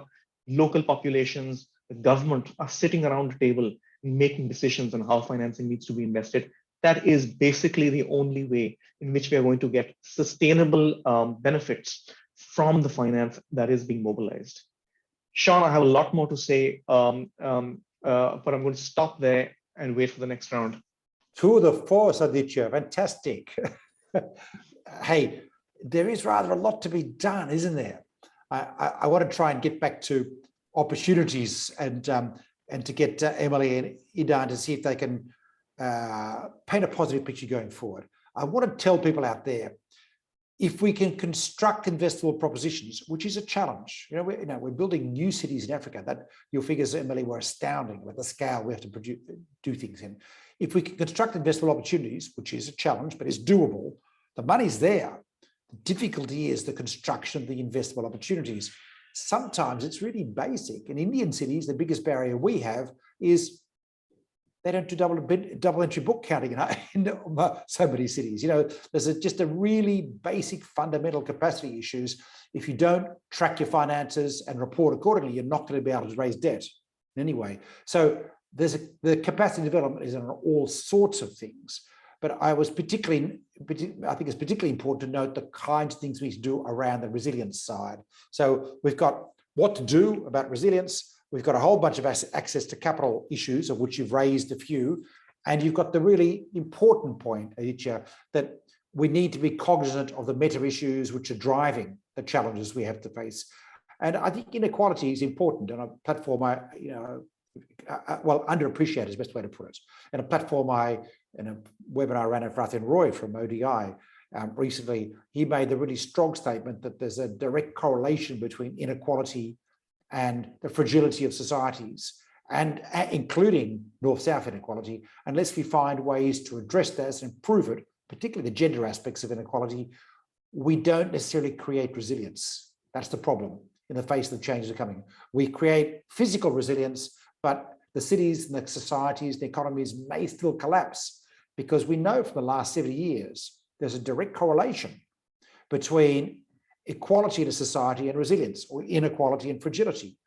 local populations, the government are sitting around the table making decisions on how financing needs to be invested. That is basically the only way in which we are going to get sustainable benefits from the finance that is being mobilized. Sean, I have a lot more to say, but I'm going to stop there and wait for the next round. Tour de force, Aditya, fantastic. Hey, there is rather a lot to be done, isn't there? I want to try and get back to opportunities and to get Émilie and Idan to see if they can paint a positive picture going forward. I want to tell people out there, if we can construct investable propositions, which is a challenge, we're building new cities in Africa. That your figures, Émilie, were astounding with the scale we have to do things in. If we can construct investable opportunities, which is a challenge, but is doable, the money's there. The difficulty is the construction of the investable opportunities. Sometimes it's really basic. In Indian cities, the biggest barrier we have is they don't do double entry book counting in so many cities. There's just a really basic fundamental capacity issues. If you don't track your finances and report accordingly, you're not going to be able to raise debt in any way. So the capacity development is on all sorts of things. But I think it's particularly important to note the kinds of things we do around the resilience side. So we've got what to do about resilience. We've got a whole bunch of access to capital issues, of which you've raised a few. And you've got the really important point, Aditya, that we need to be cognizant of the meta issues which are driving the challenges we have to face. And I think inequality is important, and a platform well, underappreciated is the best way to put it. And a platform in a webinar I ran at Rathin Roy from ODI recently, he made the really strong statement that there's a direct correlation between inequality and the fragility of societies, and including north-south inequality. Unless we find ways to address this and improve it, particularly the gender aspects of inequality, we don't necessarily create resilience. That's the problem in the face of the changes that are coming. We create physical resilience, but the cities and the societies, the economies may still collapse, because we know from the last 70 years, there's a direct correlation between equality in a society and resilience, or inequality and fragility.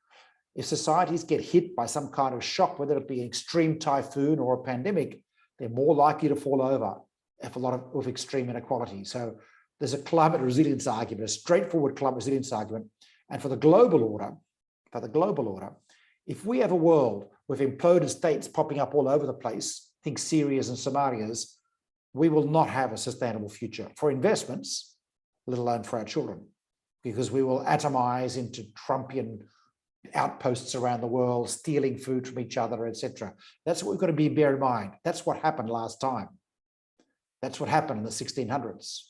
If societies get hit by some kind of shock, whether it be an extreme typhoon or a pandemic, they're more likely to fall over if a lot of extreme inequality. So there's a climate resilience argument, a straightforward climate resilience argument. And for the global order, if we have a world with imploded states popping up all over the place, think Syria's and Somalia's, we will not have a sustainable future for investments, let alone for our children, because we will atomize into Trumpian outposts around the world, stealing food from each other, etc. That's what we've got to bear in mind. That's what happened last time. That's what happened in the 1600s.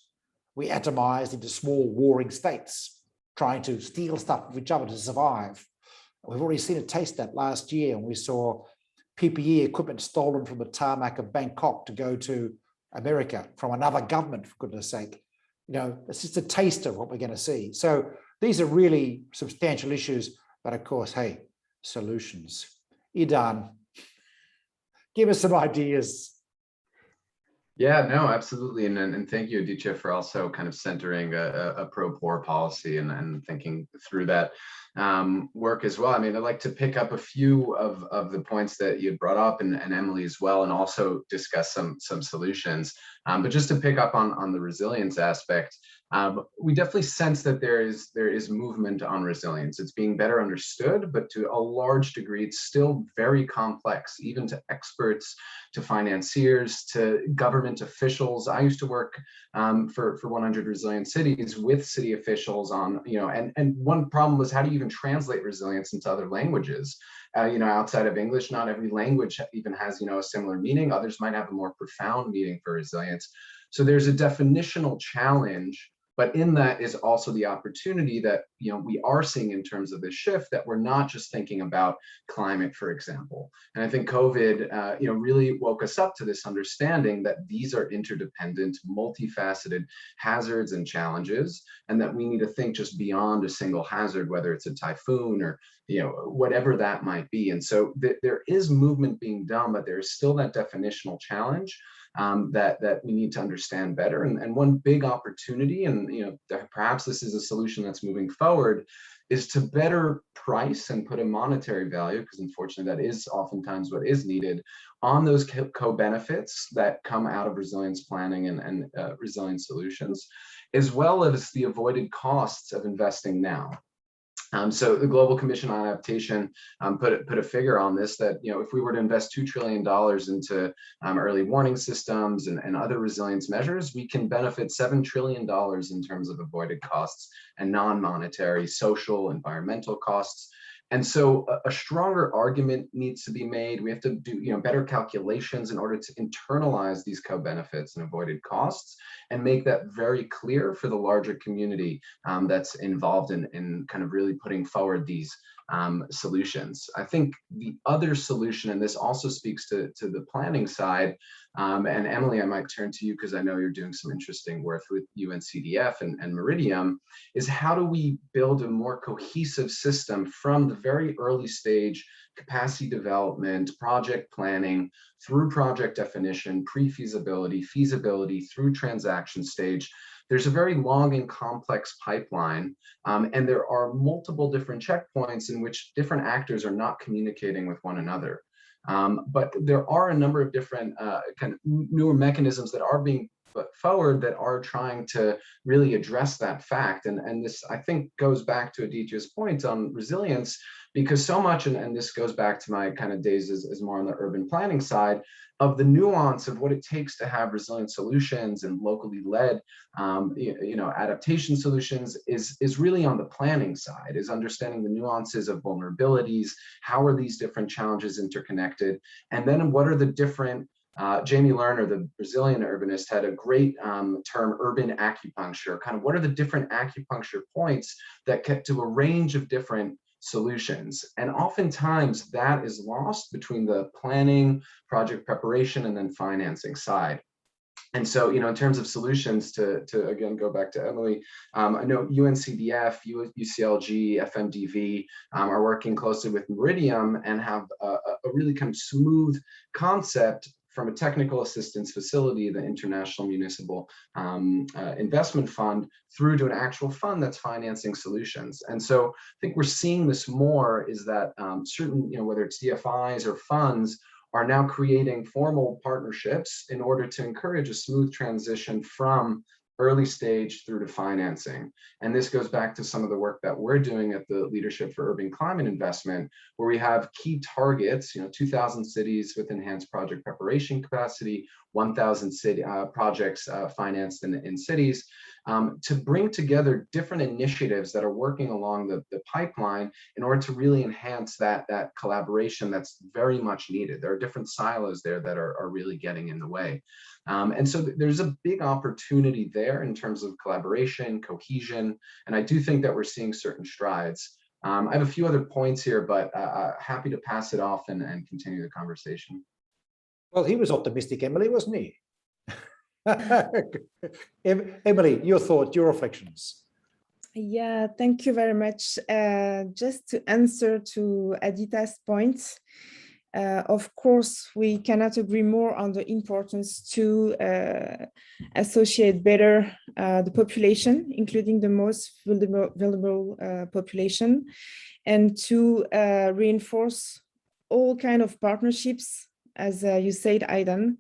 We atomized into small warring states, trying to steal stuff from each other to survive. We've already seen a taste of that last year, and we saw PPE equipment stolen from the tarmac of Bangkok to go to America from another government, for goodness sake. It's just a taste of what we're going to see. So these are really substantial issues, but of course, hey, solutions. Idan, give us some ideas. Yeah, no, absolutely. And thank you, Aditya, for also kind of centering a pro-poor policy and thinking through that work as well. I mean, I'd like to pick up a few of the points that you brought up, and Émilie as well, and also discuss some solutions. But just to pick up on the resilience aspect, we definitely sense that there is movement on resilience. It's being better understood, but to a large degree, it's still very complex, even to experts, to financiers, to government officials. I used to work for 100 Resilient Cities with city officials on, and one problem was, how do you even translate resilience into other languages? Outside of English, not every language even has, a similar meaning. Others might have a more profound meaning for resilience. So there's a definitional challenge, but in that is also the opportunity that, we are seeing in terms of this shift, that we're not just thinking about climate, for example. And I think COVID, really woke us up to this understanding that these are interdependent, multifaceted hazards and challenges, and that we need to think just beyond a single hazard, whether it's a typhoon or, whatever that might be. And so there is movement being done, but there is still that definitional challenge that we need to understand better. And one big opportunity, and perhaps this is a solution that's moving forward, is to better price and put a monetary value, because unfortunately that is oftentimes what is needed, on those co-benefits that come out of resilience planning and resilience solutions, as well as the avoided costs of investing now. So the Global Commission on Adaptation put a figure on this that, if we were to invest $2 trillion into early warning systems and other resilience measures, we can benefit $7 trillion in terms of avoided costs and non-monetary social, environmental costs. And so a stronger argument needs to be made. We have to do better calculations in order to internalize these co-benefits and avoided costs and make that very clear for the larger community that's involved in kind of really putting forward these solutions. I think the other solution, and this also speaks to the planning side, and Émilie, I might turn to you because I know you're doing some interesting work with UNCDF and Meridiam, is how do we build a more cohesive system from the very early stage capacity development, project planning, through project definition, pre-feasibility, feasibility, through transaction stage. There's a very long and complex pipeline, and there are multiple different checkpoints in which different actors are not communicating with one another. But there are a number of different kind of newer mechanisms that are being put forward that are trying to really address that fact. And this, I think, goes back to Aditya's point on resilience, because so much, and this goes back to my kind of days as more on the urban planning side, of the nuance of what it takes to have resilient solutions and locally led adaptation solutions is really on the planning side, is understanding the nuances of vulnerabilities, how are these different challenges interconnected, and then what are the different Jamie Lerner, the Brazilian urbanist, had a great term, urban acupuncture, kind of what are the different acupuncture points that get to a range of different solutions. And oftentimes that is lost between the planning, project preparation, and then financing side. And so, in terms of solutions, to again go back to Émilie, I know UNCDF, UCLG, FMDV are working closely with Meridiam and have a really kind of smooth concept from a technical assistance facility, the International Municipal Investment Fund, through to an actual fund that's financing solutions. And so I think we're seeing this more, is that certain, whether it's DFIs or funds, are now creating formal partnerships in order to encourage a smooth transition from early stage through to financing. And this goes back to some of the work that we're doing at the Leadership for Urban Climate Investment, where we have key targets, 2,000 cities with enhanced project preparation capacity, 1,000 city projects financed in cities, to bring together different initiatives that are working along the pipeline in order to really enhance that collaboration that's very much needed. There are different silos there that are really getting in the way. And so there's a big opportunity there in terms of collaboration, cohesion, and I do think that we're seeing certain strides. I have a few other points here, but happy to pass it off and continue the conversation. Well, he was optimistic, Émilie, wasn't he? Émilie, your thoughts, your reflections. Yeah, thank you very much. Just to answer to Aditya's point, of course, we cannot agree more on the importance to associate better the population, including the most vulnerable population, and to reinforce all kinds of partnerships, as you said, Idan,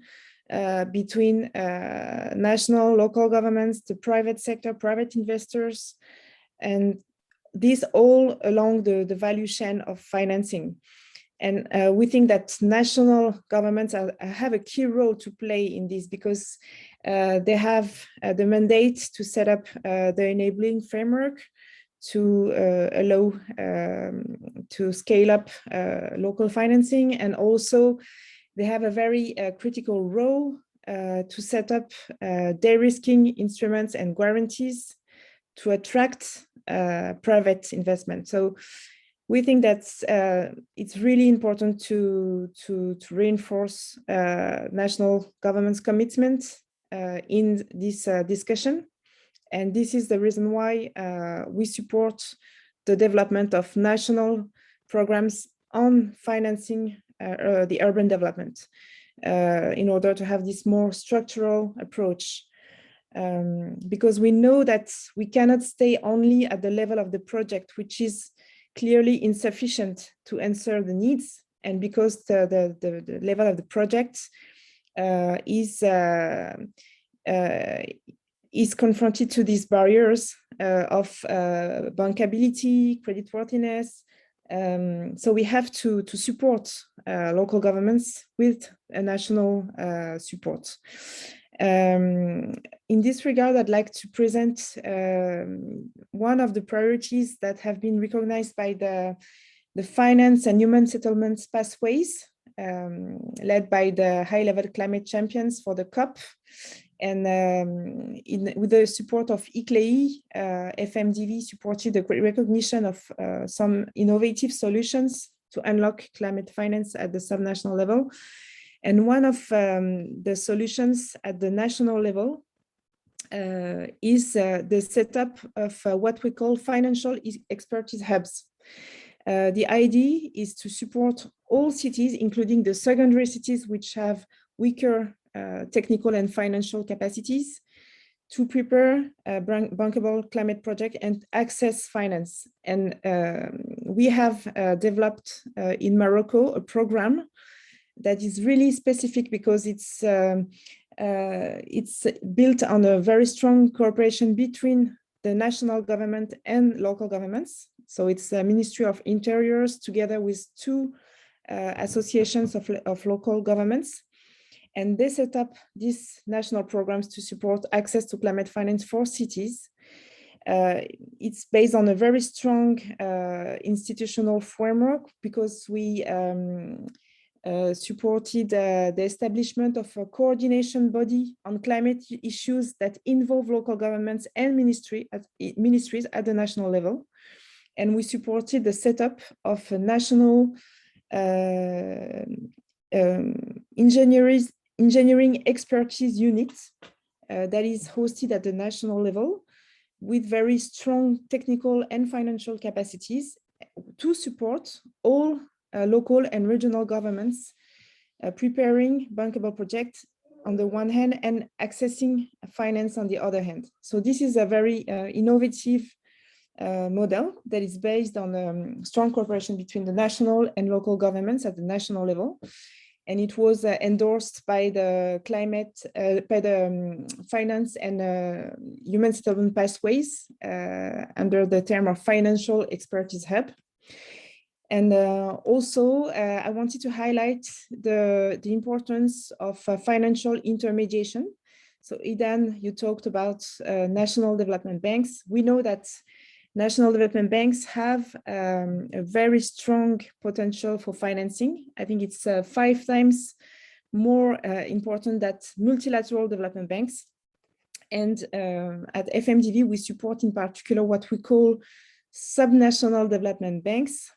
between national, local governments, the private sector, private investors, and these all along the value chain of financing. And we think that national governments have a key role to play in this, because they have the mandate to set up the enabling framework to allow to scale up local financing, and also they have a very critical role to set up de-risking instruments and guarantees to attract private investment. So we think that it's really important to reinforce national government's commitment in this discussion. And this is the reason why we support the development of national programs on financing the urban development in order to have this more structural approach. Because we know that we cannot stay only at the level of the project, which is clearly insufficient to answer the needs, and because the level of the project is is confronted to these barriers of bankability, creditworthiness. So we have to support local governments with a national support. In this regard, I'd like to present one of the priorities that have been recognized by the finance and human settlements pathways, led by the high-level climate champions for the COP. And with the support of ICLEI, FMDV supported the recognition of some innovative solutions to unlock climate finance at the subnational level. And one of the solutions at the national level is the setup of what we call financial expertise hubs. The idea is to support all cities, including the secondary cities, which have weaker technical and financial capacities, to prepare a bankable climate project and access finance. And we have developed in Morocco a program that is really specific because it's built on a very strong cooperation between the national government and local governments. So it's the Ministry of Interiors together with two associations of local governments. And they set up these national programs to support access to climate finance for cities. It's based on a very strong institutional framework because we supported the establishment of a coordination body on climate issues that involve local governments and ministries at the national level. And we supported the setup of a national engineering expertise unit that is hosted at the national level with very strong technical and financial capacities to support all local and regional governments preparing bankable projects on the one hand and accessing finance on the other hand. So this is a very innovative model that is based on strong cooperation between the national and local governments at the national level. And it was endorsed by the finance and human settlement pathways under the term of financial expertise hub. And also, I wanted to highlight the importance of financial intermediation. So Idan, you talked about national development banks. We know that national development banks have a very strong potential for financing. I think it's 5 times more important than multilateral development banks. And at FMDV, we support in particular what we call subnational development banks.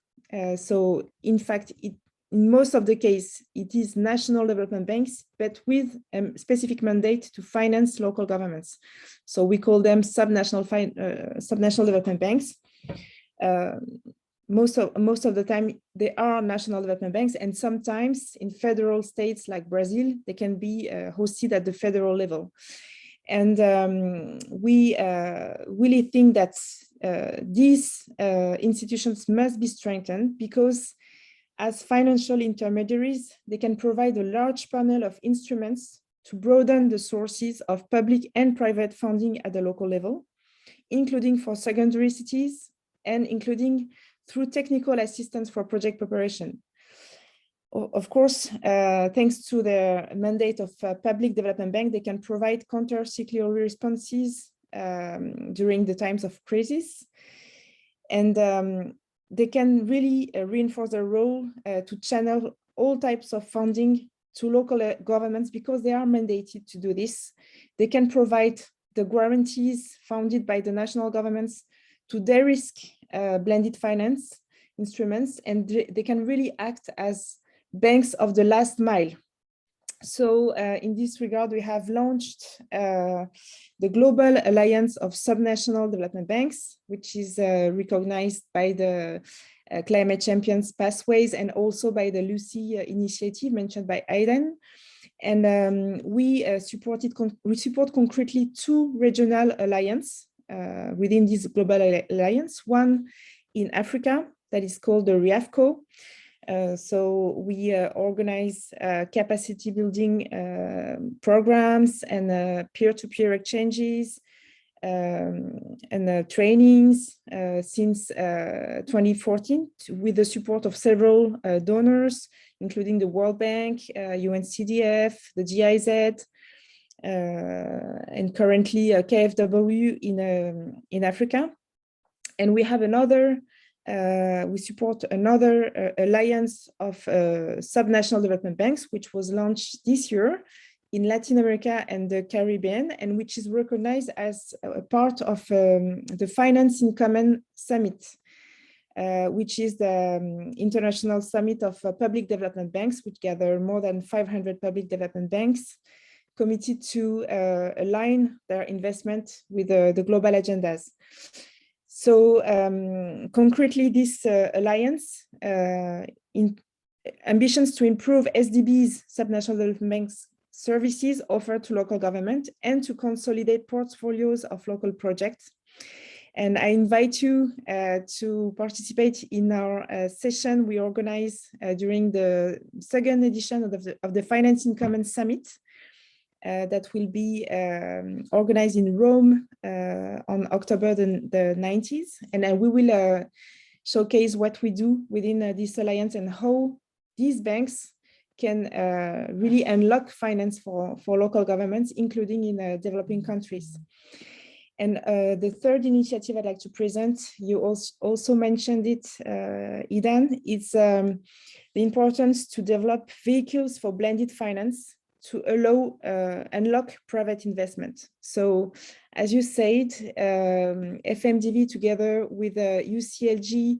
So in fact, in most of the case, it is national development banks, but with a specific mandate to finance local governments. So we call them subnational development banks. Most of the time, they are national development banks, and sometimes in federal states like Brazil, they can be hosted at the federal level. And we really think that these institutions must be strengthened because as financial intermediaries, they can provide a large panel of instruments to broaden the sources of public and private funding at the local level, including for secondary cities and including through technical assistance for project preparation. Of course, thanks to the mandate of Public Development Bank, they can provide counter-cyclical responses during the times of crisis. And they can really reinforce their role to channel all types of funding to local governments because they are mandated to do this. They can provide the guarantees founded by the national governments to de-risk blended finance instruments, and they can really act as banks of the last mile. So in this regard, we have launched the Global Alliance of Subnational Development Banks, which is recognized by the Climate Champions Pathways and also by the LUCI initiative mentioned by Idan. And we support concretely 2 regional alliances within this Global Alliance, one in Africa that is called the RIAFCO. So we organize capacity building programs and peer-to-peer exchanges and trainings since 2014 with the support of several donors, including the World Bank, UNCDF, the GIZ, and currently KfW in Africa. And we have another, we support another alliance of subnational development banks, which was launched this year in Latin America and the Caribbean, and which is recognized as a part of the Finance in Common Summit, which is the international summit of public development banks, which gather more than 500 public development banks committed to align their investment with the global agendas. So concretely, this alliance in ambitions to improve SDBs, subnational development banks services offered to local government and to consolidate portfolios of local projects. And I invite you to participate in our session we organize during the second edition of the Finance in Common Summit that will be organized in Rome on October the 19th. And we will showcase what we do within this alliance and how these banks can really unlock finance for local governments, including in developing countries. And the third initiative I'd like to present, you also mentioned it, Idan, it's the importance to develop vehicles for blended finance to allow unlock private investment. So as you said, FMDV together with UCLG,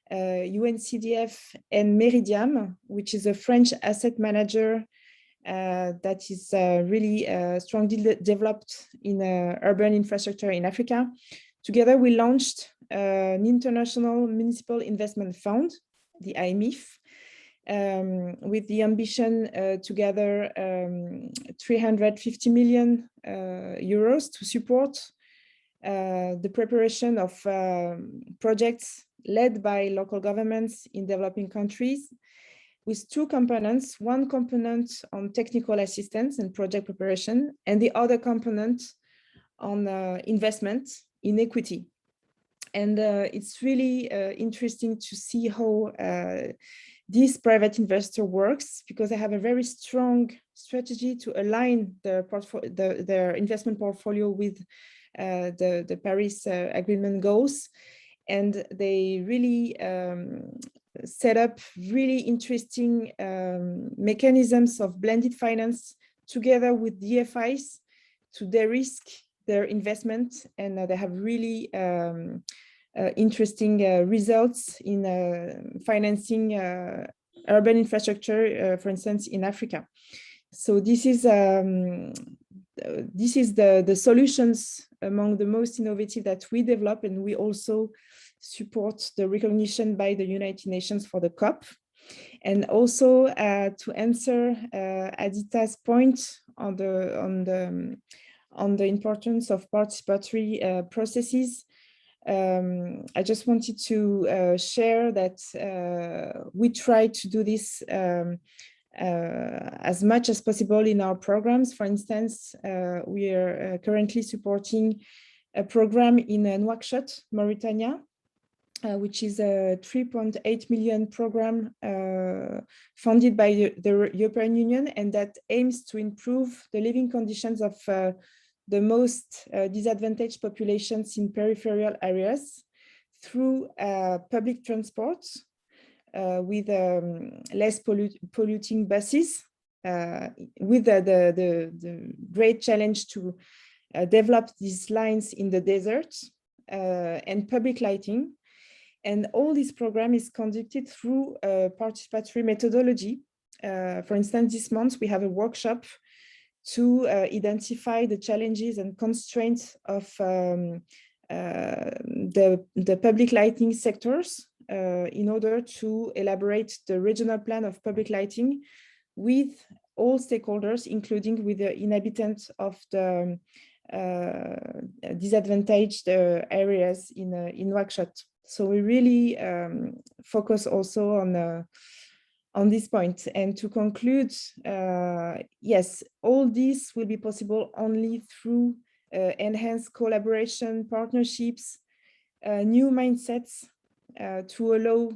UNCDF and Meridiam, which is a French asset manager that is really strongly developed in urban infrastructure in Africa. Together, we launched an international municipal investment fund, the IMIF, with the ambition to gather 350 million euros to support the preparation of projects led by local governments in developing countries, with two components, one component on technical assistance and project preparation, and the other component on investment in equity. And it's really interesting to see how this private investor works, because they have a very strong strategy to align their investment portfolio with the Paris Agreement goals. And they really set up really interesting mechanisms of blended finance together with DFIs to de-risk their investment. And they have really interesting results in financing urban infrastructure, for instance, in Africa. So this is the solutions among the most innovative that we develop, and we also support the recognition by the United Nations for the COP. And also to answer Aditya's point on the importance of participatory processes, I just wanted to share that we try to do this as much as possible in our programs. For instance, we are currently supporting a program in Nouakchott, Mauritania, which is a 3.8 million program funded by the European Union, and that aims to improve the living conditions of the most disadvantaged populations in peripheral areas through public transport with less polluting buses, with the great challenge to develop these lines in the desert, and public lighting. And all this program is conducted through a participatory methodology. For instance, this month we have a workshop to identify the challenges and constraints of the public lighting sectors in order to elaborate the regional plan of public lighting with all stakeholders, including with the inhabitants of the disadvantaged areas in Nouakchott. So we really focus also on this point. And to conclude, yes, all this will be possible only through enhance collaboration, partnerships, new mindsets to allow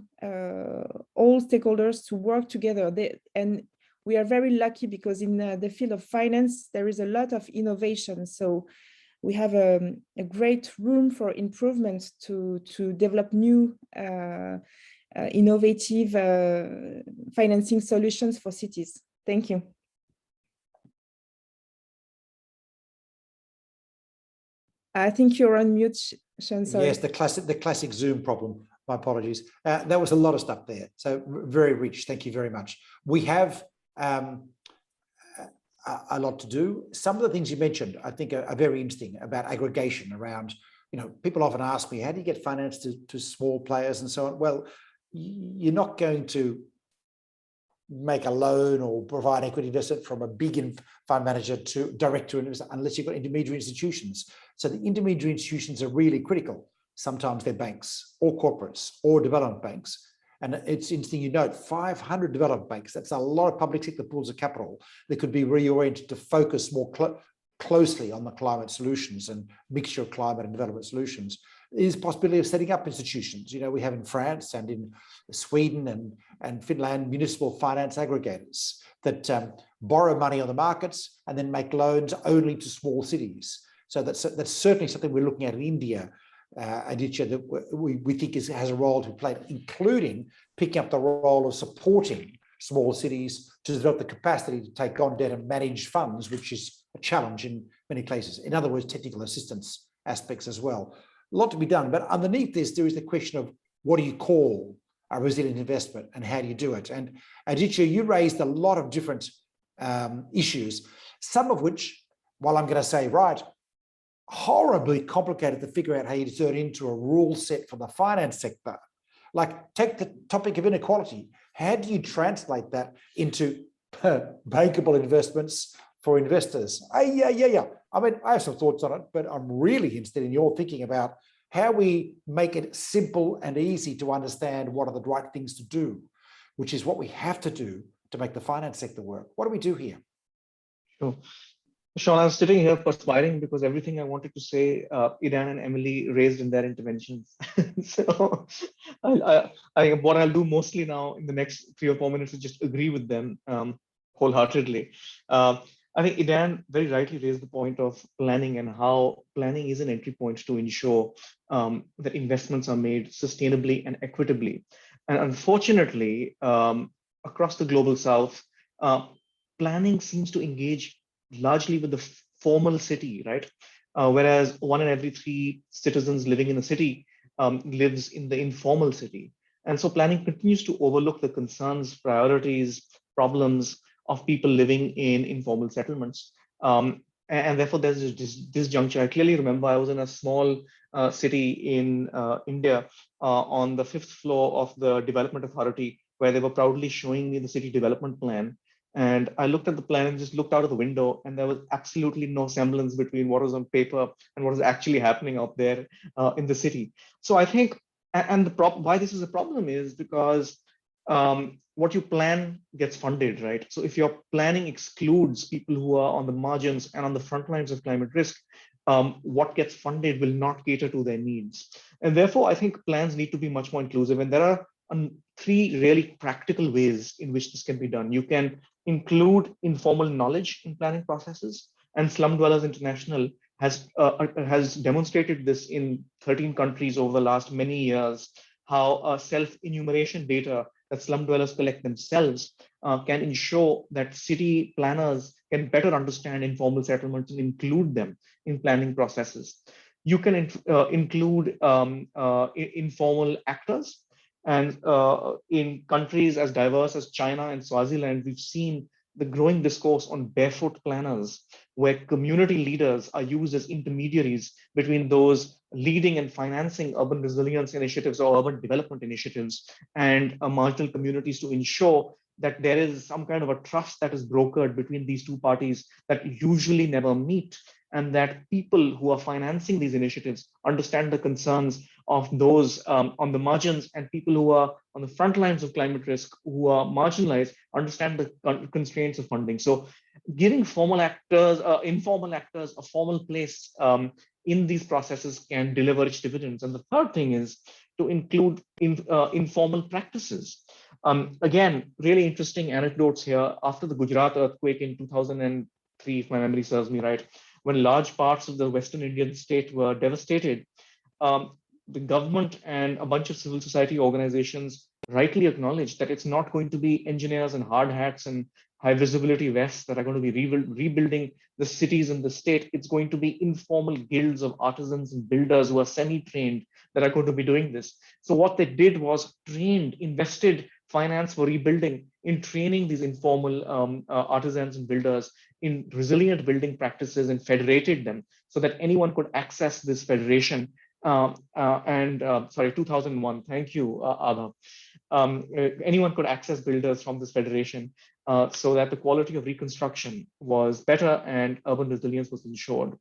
all stakeholders to work together. And we are very lucky because in the field of finance, there is a lot of innovation. So we have a great room for improvement to develop new innovative financing solutions for cities. Thank you. I think you're on mute, Sean. Sorry. Yes, the classic Zoom problem. My apologies. That was a lot of stuff there. So very rich. Thank you very much. We have a lot to do. Some of the things you mentioned, I think, are very interesting about aggregation around, people often ask me, how do you get finance to small players and so on? Well, you're not going to make a loan or provide equity investment from a big fund manager to direct to investor unless you've got intermediary institutions. So the intermediary institutions are really critical. Sometimes they're banks or corporates or development banks. And it's interesting, you note 500 development banks. That's a lot of public sector pools of capital that could be reoriented to focus more closely on the climate solutions and mixture of climate and development solutions. There's possibility of setting up institutions. We have in France and in Sweden and Finland municipal finance aggregators that borrow money on the markets and then make loans only to small cities. So that's certainly something we're looking at in India, Aditya, that we think has a role to play, including picking up the role of supporting small cities to develop the capacity to take on debt and manage funds, which is a challenge in many places. In other words, technical assistance aspects as well. A lot to be done, but underneath this, there is the question of what do you call a resilient investment and how do you do it? And Aditya, you raised a lot of different issues, some of which, while I'm going to say, right, horribly complicated to figure out how you turn into a rule set for the finance sector. Like, take the topic of inequality. How do you translate that into bankable investments for investors? Yeah. I mean, I have some thoughts on it, but I'm really interested in your thinking about how we make it simple and easy to understand what are the right things to do, which is what we have to do to make the finance sector work. What do we do here? Sure. Sean, I was sitting here perspiring because everything I wanted to say, Idan and Émilie raised in their interventions. So I what I'll do mostly now in the next 3 or 4 minutes is just agree with them wholeheartedly. I think Idan very rightly raised the point of planning and how planning is an entry point to ensure that investments are made sustainably and equitably. And unfortunately, across the global south, planning seems to engage largely with the formal city, right? Whereas 1 in every 3 citizens living in a city lives in the informal city. And so planning continues to overlook the concerns, priorities, problems of people living in informal settlements. And therefore there's this disjuncture. I clearly remember I was in a small city in India on the 5th floor of the Development Authority, where they were proudly showing me the city development plan. And I looked at the plan and just looked out of the window, and there was absolutely no semblance between what was on paper and what was actually happening out there in the city. So I think, and why this is a problem is because what you plan gets funded, right? So if your planning excludes people who are on the margins and on the front lines of climate risk, what gets funded will not cater to their needs. And therefore, I think plans need to be much more inclusive. And there are 3 really practical ways in which this can be done. You can include informal knowledge in planning processes, and Slum Dwellers International has demonstrated this in 13 countries over the last many years, how self-enumeration data that slum dwellers collect themselves can ensure that city planners can better understand informal settlements and include them in planning processes. You can include informal actors. And in countries as diverse as China and Swaziland, we've seen the growing discourse on barefoot planners, where community leaders are used as intermediaries between those leading and financing urban resilience initiatives or urban development initiatives and marginal communities, to ensure that there is some kind of a trust that is brokered between these 2 parties that usually never meet, and that people who are financing these initiatives understand the concerns of those on the margins, and people who are on the front lines of climate risk, who are marginalized, understand the constraints of funding. So giving formal actors, informal actors a formal place in these processes can deliver rich dividends. And the third thing is to include informal practices. Again, really interesting anecdotes here. After the Gujarat earthquake in 2003, if my memory serves me right, when large parts of the Western Indian state were devastated, the government and a bunch of civil society organizations rightly acknowledged that it's not going to be engineers and hard hats and high visibility vests that are going to be rebuilding the cities in the state. It's going to be informal guilds of artisans and builders who are semi-trained that are going to be doing this. So what they did was invested finance for rebuilding in training these informal artisans and builders in resilient building practices and federated them so that anyone could access this federation. Sorry, 2001, thank you, Adha. Anyone could access builders from this federation so that the quality of reconstruction was better and urban resilience was ensured.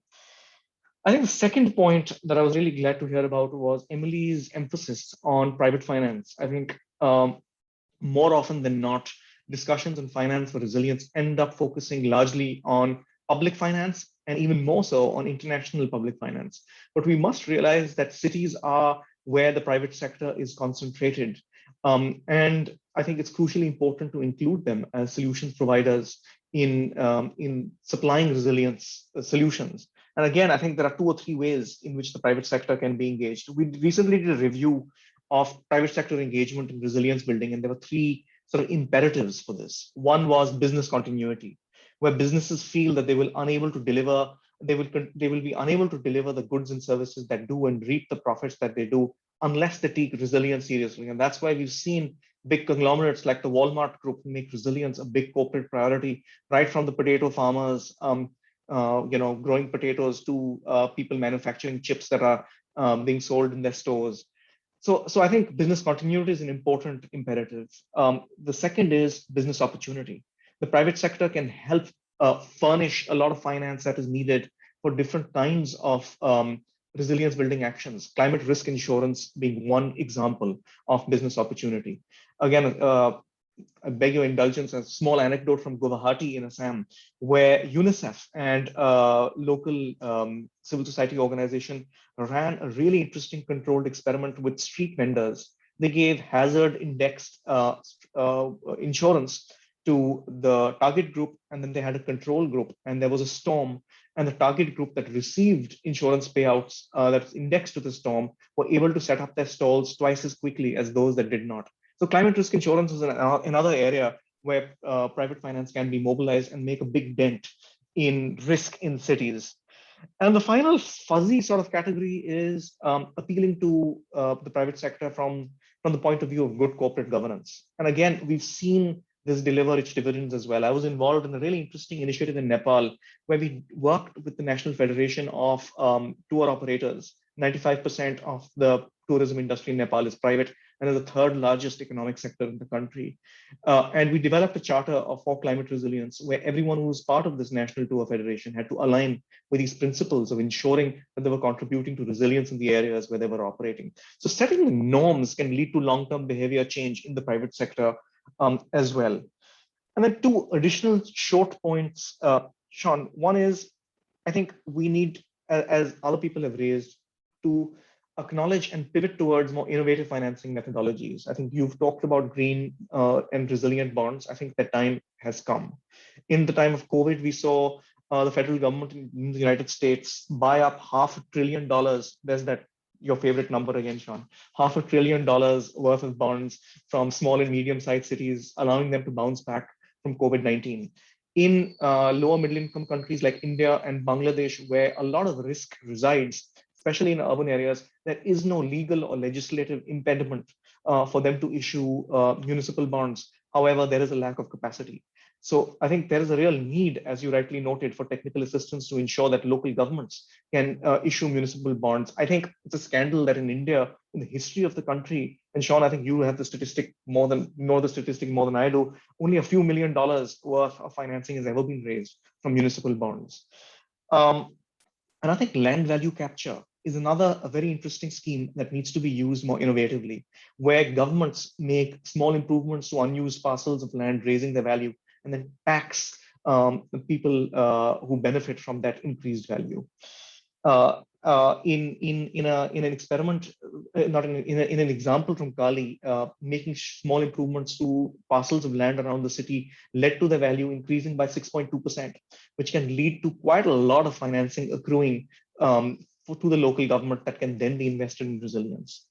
I think the second point that I was really glad to hear about was Emily's emphasis on private finance. I think more often than not, discussions on finance for resilience end up focusing largely on public finance and even more so on international public finance. But we must realize that cities are where the private sector is concentrated. And I think it's crucially important to include them as solutions providers in supplying resilience solutions. And again, I think there are 2 or 3 ways in which the private sector can be engaged. We recently did a review of private sector engagement in resilience building, and there were 3 sort of imperatives for this. One was business continuity, where businesses feel that they will be unable to deliver the goods and services that do and reap the profits that they do unless they take resilience seriously. And that's why we've seen big conglomerates like the Walmart group make resilience a big corporate priority, right from the potato farmers, growing potatoes to people manufacturing chips that are being sold in their stores. So I think business continuity is an important imperative. The second is business opportunity. The private sector can help furnish a lot of finance that is needed for different kinds of resilience building actions, climate risk insurance being one example of business opportunity. Again, I beg your indulgence, a small anecdote from Guwahati in Assam, where UNICEF and local civil society organization ran a really interesting controlled experiment with street vendors. They gave hazard indexed insurance to the target group, and then they had a control group, and there was a storm, and the target group that received insurance payouts that's indexed to the storm were able to set up their stalls twice as quickly as those that did not. So climate risk insurance is another area where private finance can be mobilized and make a big dent in risk in cities. And the final fuzzy sort of category is appealing to the private sector from the point of view of good corporate governance. And again, we've seen this deliver its dividends as well. I was involved in a really interesting initiative in Nepal where we worked with the National Federation of Tour Operators. 95% of the tourism industry in Nepal is private and is the 3rd largest economic sector in the country. And we developed a charter for climate resilience where everyone who was part of this National Tour Federation had to align with these principles of ensuring that they were contributing to resilience in the areas where they were operating. So setting the norms can lead to long-term behavior change in the private sector as well. And then 2 additional short points, Sean. One is, I think we need, as other people have raised, to acknowledge and pivot towards more innovative financing methodologies. I think you've talked about green and resilient bonds. I think that time has come. In the time of COVID, we saw the federal government in the United States buy up $500 billion. There's that your favorite number again, Sean, $500 billion worth of bonds from small and medium-sized cities, allowing them to bounce back from COVID-19. In lower middle income countries like India and Bangladesh, where a lot of risk resides, especially in urban areas, there is no legal or legislative impediment for them to issue municipal bonds. However, there is a lack of capacity. So I think there is a real need, as you rightly noted, for technical assistance to ensure that local governments can issue municipal bonds. I think it's a scandal that in India, in the history of the country, and Sean, I think you have the statistic more than I do, only a few $1 million worth of financing has ever been raised from municipal bonds. And I think land value capture is a very interesting scheme that needs to be used more innovatively, where governments make small improvements to unused parcels of land, raising their value, and then tax people who benefit from that increased value. In an experiment, not in an example from Kali, making small improvements to parcels of land around the city led to the value increasing by 6.2%, which can lead to quite a lot of financing accruing to the local government that can then be invested in resilience.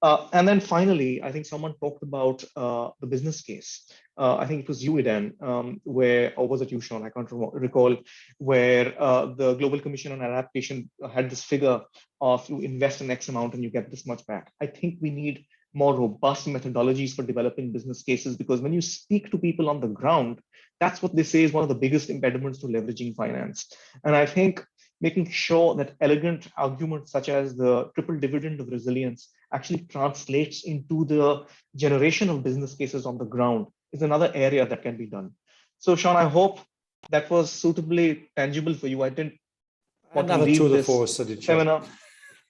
And then finally, I think someone talked about the business case. I think it was you, Idan, or was it you, Sean? I can't recall, where the Global Commission on Adaptation had this figure of you invest an X amount and you get this much back. I think we need more robust methodologies for developing business cases, because when you speak to people on the ground, that's what they say is one of the biggest impediments to leveraging finance. And I think making sure that elegant arguments such as the triple dividend of resilience actually translates into the generation of business cases on the ground is another area that can be done. So Sean, I hope that was suitably tangible for you. I didn't want to leave this seminar.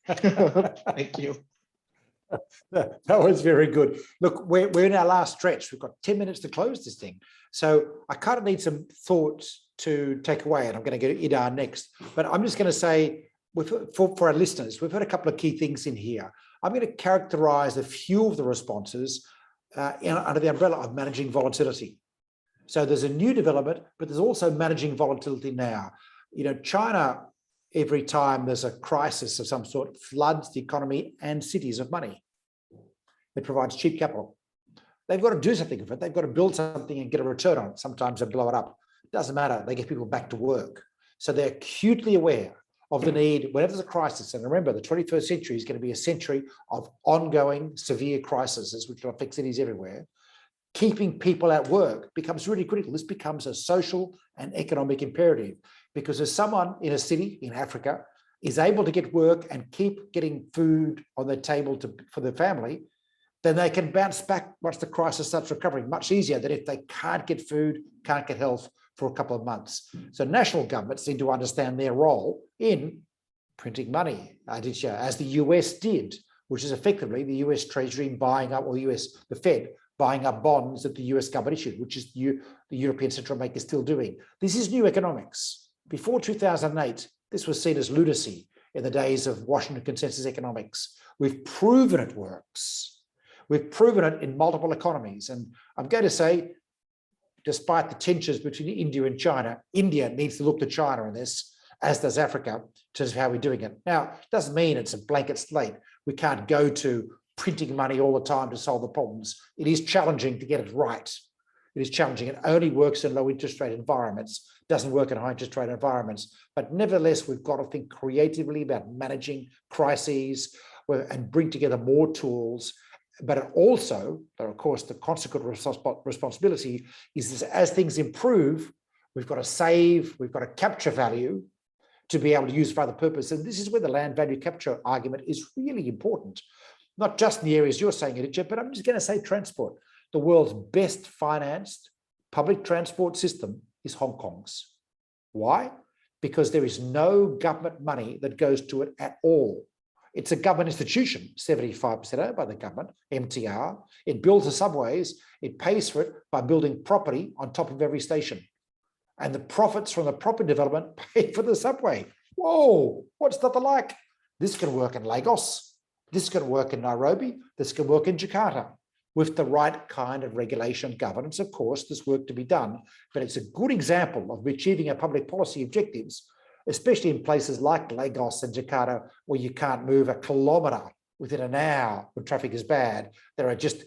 Thank you. That was very good. Look, we're in our last stretch. We've got 10 minutes to close this thing. So I kind of need some thoughts to take away, and I'm going to get Idan next. But I'm just going to say, for our listeners, we've heard a couple of key things in here. I'm going to characterize a few of the responses under the umbrella of managing volatility. So there's a new development, but there's also managing volatility now. You know, China, every time there's a crisis of some sort, floods the economy and cities of money. It provides cheap capital. They've got to do something with it. They've got to build something and get a return on it. Sometimes they blow it up. It doesn't matter. They get people back to work. So they're acutely aware of the need whenever there's a crisis. And remember, the 21st century is going to be a century of ongoing severe crises, which will affect cities everywhere. Keeping people at work becomes really critical. This becomes a social and economic imperative, because if someone in a city in Africa is able to get work and keep getting food on their table for their family, then they can bounce back once the crisis starts recovering much easier than if they can't get food, can't get health for a couple of months. So national governments need to understand their role in printing money, Aditya, as the US did, which is effectively the US Treasury buying up, or the Fed buying up bonds that the US government issued, which is the European Central Bank is still doing. This is new economics. Before 2008, this was seen as lunacy in the days of Washington Consensus Economics. We've proven it works. We've proven it in multiple economies. And I'm going to say, despite the tensions between India and China, India needs to look to China in this, as does Africa, to how we're doing it. Now, it doesn't mean it's a blanket slate. We can't go to printing money all the time to solve the problems. It is challenging to get it right. It is challenging. It only works in low interest rate environments, doesn't work in high interest rate environments. But nevertheless, we've got to think creatively about managing crises and bring together more tools. But it also, of course, the consequent responsibility is that as things improve, we've got to save, we've got to capture value to be able to use for other purposes. And this is where the land value capture argument is really important, not just in the areas you're saying, Aditya, but I'm just going to say transport. The world's best financed public transport system is Hong Kong's. Why? Because there is no government money that goes to it at all. It's a government institution, 75% owned by the government, MTR. It builds the subways. It pays for it by building property on top of every station. And the profits from the property development pay for the subway. Whoa, what's that like? This can work in Lagos. This can work in Nairobi. This can work in Jakarta. With the right kind of regulation governance, of course, there's work to be done. But it's a good example of achieving our public policy objectives, especially in places like Lagos and Jakarta, where you can't move a kilometre within an hour when traffic is bad. There are just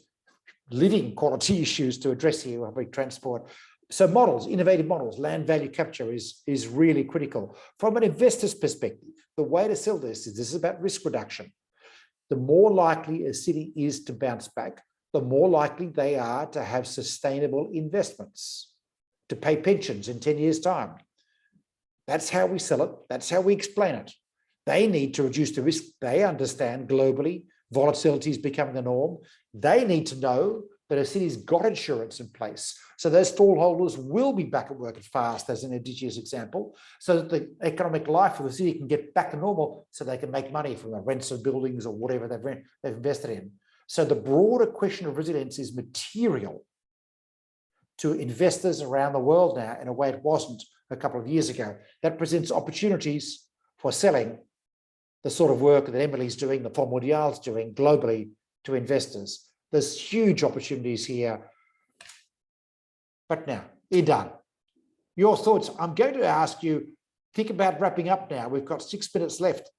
living quality issues to address here with public transport. So models, innovative models, land value capture is really critical. From an investor's perspective, the way to sell this is about risk reduction. The more likely a city is to bounce back, the more likely they are to have sustainable investments, to pay pensions in 10 years' time. That's how we sell it. That's how we explain it. They need to reduce the risk. They understand globally volatility is becoming the norm. They need to know that a city's got insurance in place. So those stallholders will be back at work fast, as in Aditya's example, so that the economic life of the city can get back to normal so they can make money from the rents of buildings or whatever they've invested in. So the broader question of resilience is material. to investors around the world now in a way it wasn't a couple of years ago. That presents opportunities for selling the sort of work that Émilie's doing, the Fonds Mondial's doing globally to investors. There's huge opportunities here. But now, Idan, your thoughts. I'm going to ask you, think about wrapping up now. We've got 6 minutes left.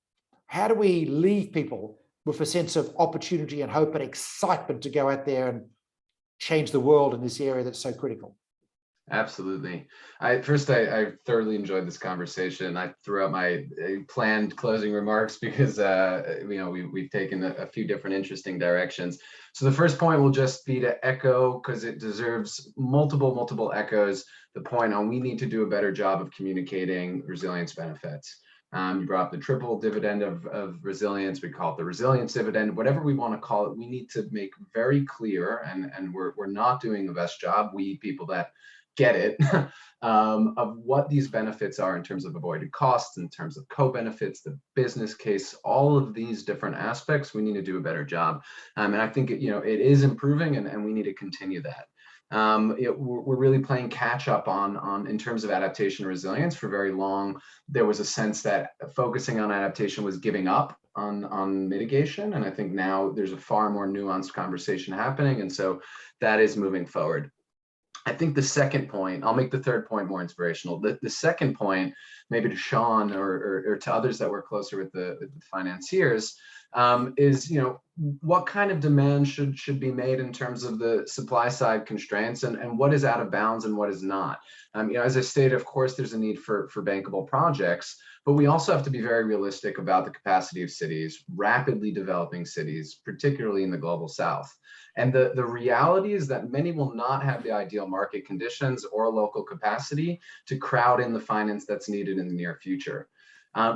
How do we leave people with a sense of opportunity and hope and excitement to go out there and change the world in this area that's so critical? Absolutely. I thoroughly enjoyed this conversation. I threw out my planned closing remarks because we've taken a few different interesting directions. So the first point will just be to echo, because it deserves multiple echoes, the point on we need to do a better job of communicating resilience benefits. You brought up the triple dividend of resilience. We call it the resilience dividend, whatever we want to call it. We need to make very clear, and we're not doing the best job, we people that get it, of what these benefits are in terms of avoided costs, in terms of co-benefits, the business case, all of these different aspects. We need to do a better job, and I think it is improving, and we need to continue that. We're really playing catch up on in terms of adaptation and resilience. For very long, there was a sense that focusing on adaptation was giving up on mitigation, and I think now there's a far more nuanced conversation happening, and so that is moving forward. I think the second point, I'll make the third point more inspirational. The second point, maybe to Sean or to others that work closer with the financiers, is what kind of demand should be made in terms of the supply side constraints, and what is out of bounds and what is not. As I stated, of course, there's a need for bankable projects, but we also have to be very realistic about the capacity of cities, rapidly developing cities, particularly in the global South. And the reality is that many will not have the ideal market conditions or local capacity to crowd in the finance that's needed in the near future.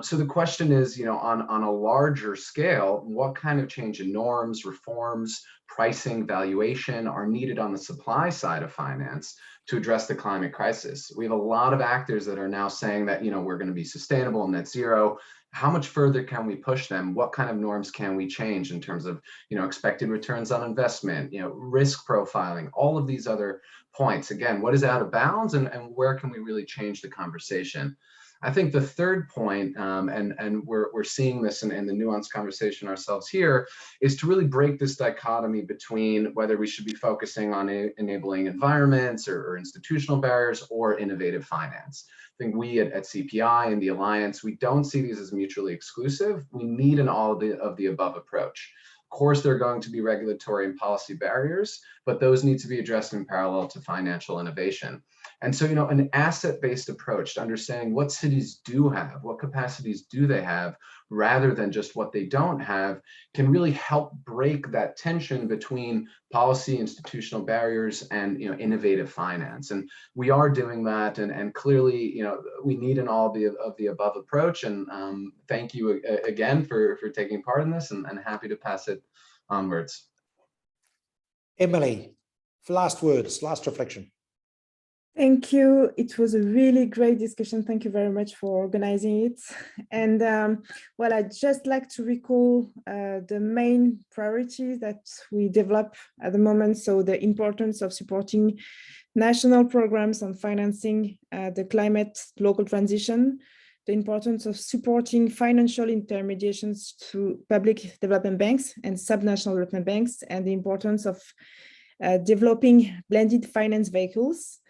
So the question is, on a larger scale, what kind of change in norms, reforms, pricing, valuation are needed on the supply side of finance to address the climate crisis? We have a lot of actors that are now saying that, we're going to be sustainable and net zero. How much further can we push them? What kind of norms can we change in terms of, expected returns on investment, risk profiling, all of these other points? Again, what is out of bounds, and where can we really change the conversation? I think the third point, and we're seeing this in the nuanced conversation ourselves here, is to really break this dichotomy between whether we should be focusing on enabling environments or institutional barriers or innovative finance. I think we at CPI and the Alliance, we don't see these as mutually exclusive. We need an all of the above approach. Of course, there are going to be regulatory and policy barriers, but those need to be addressed in parallel to financial innovation. And so, an asset-based approach to understanding what cities do have, what capacities do they have, rather than just what they don't have, can really help break that tension between policy, institutional barriers, and innovative finance. And we are doing that, and clearly, we need an all of the above approach. And thank you again for taking part in this, and happy to pass it onwards. Émilie, last words, last reflection. Thank you. It was a really great discussion. Thank you very much for organizing it. And I'd just like to recall the main priorities that we develop at the moment. So the importance of supporting national programs on financing the climate local transition, the importance of supporting financial intermediations to public development banks and subnational development banks, and the importance of developing blended finance vehicles.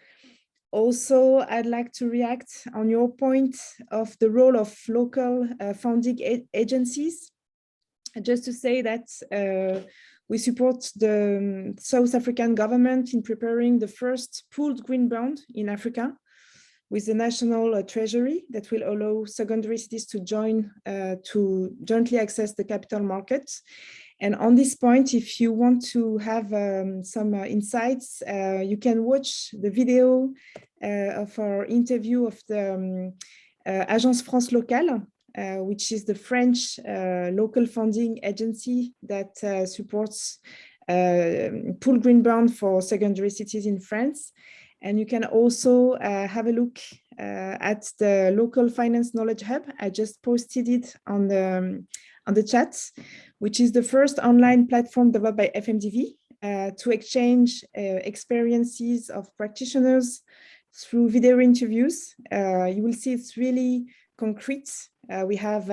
Also, I'd like to react on your point of the role of local funding agencies. Just to say that we support the South African government in preparing the first pooled green bond in Africa with the National Treasury that will allow secondary cities to jointly access the capital markets. And on this point, if you want to have some insights, you can watch the video of our interview of the Agence France Locale, which is the French local funding agency that supports pooled green bond for secondary cities in France. And you can also have a look at the local finance knowledge hub. I just posted it on the chat, which is the first online platform developed by FMDV to exchange experiences of practitioners through video interviews. You will see it's really concrete. We have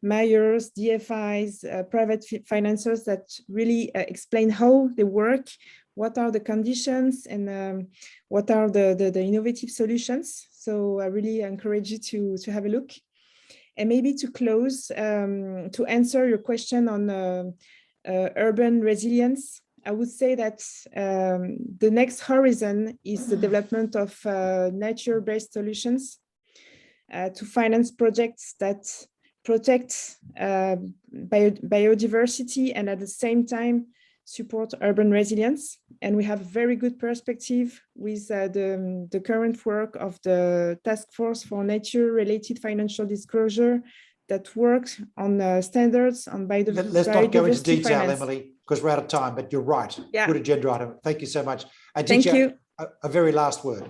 mayors, DFIs, private financiers that really explain how they work, what are the conditions, and what are the innovative solutions. So I really encourage you to have a look. And maybe to close, to answer your question on urban resilience, I would say that the next horizon is the development of nature-based solutions to finance projects that protect biodiversity and at the same time support urban resilience. And we have very good perspective with the current work of the Task Force for Nature-Related Financial Disclosure that works on standards on biodiversity. Let's not go into detail, finance. Emily, because we're out of time, but you're right. Yeah. Good agenda item. Thank you so much. Aditya, Thank you. a very last word.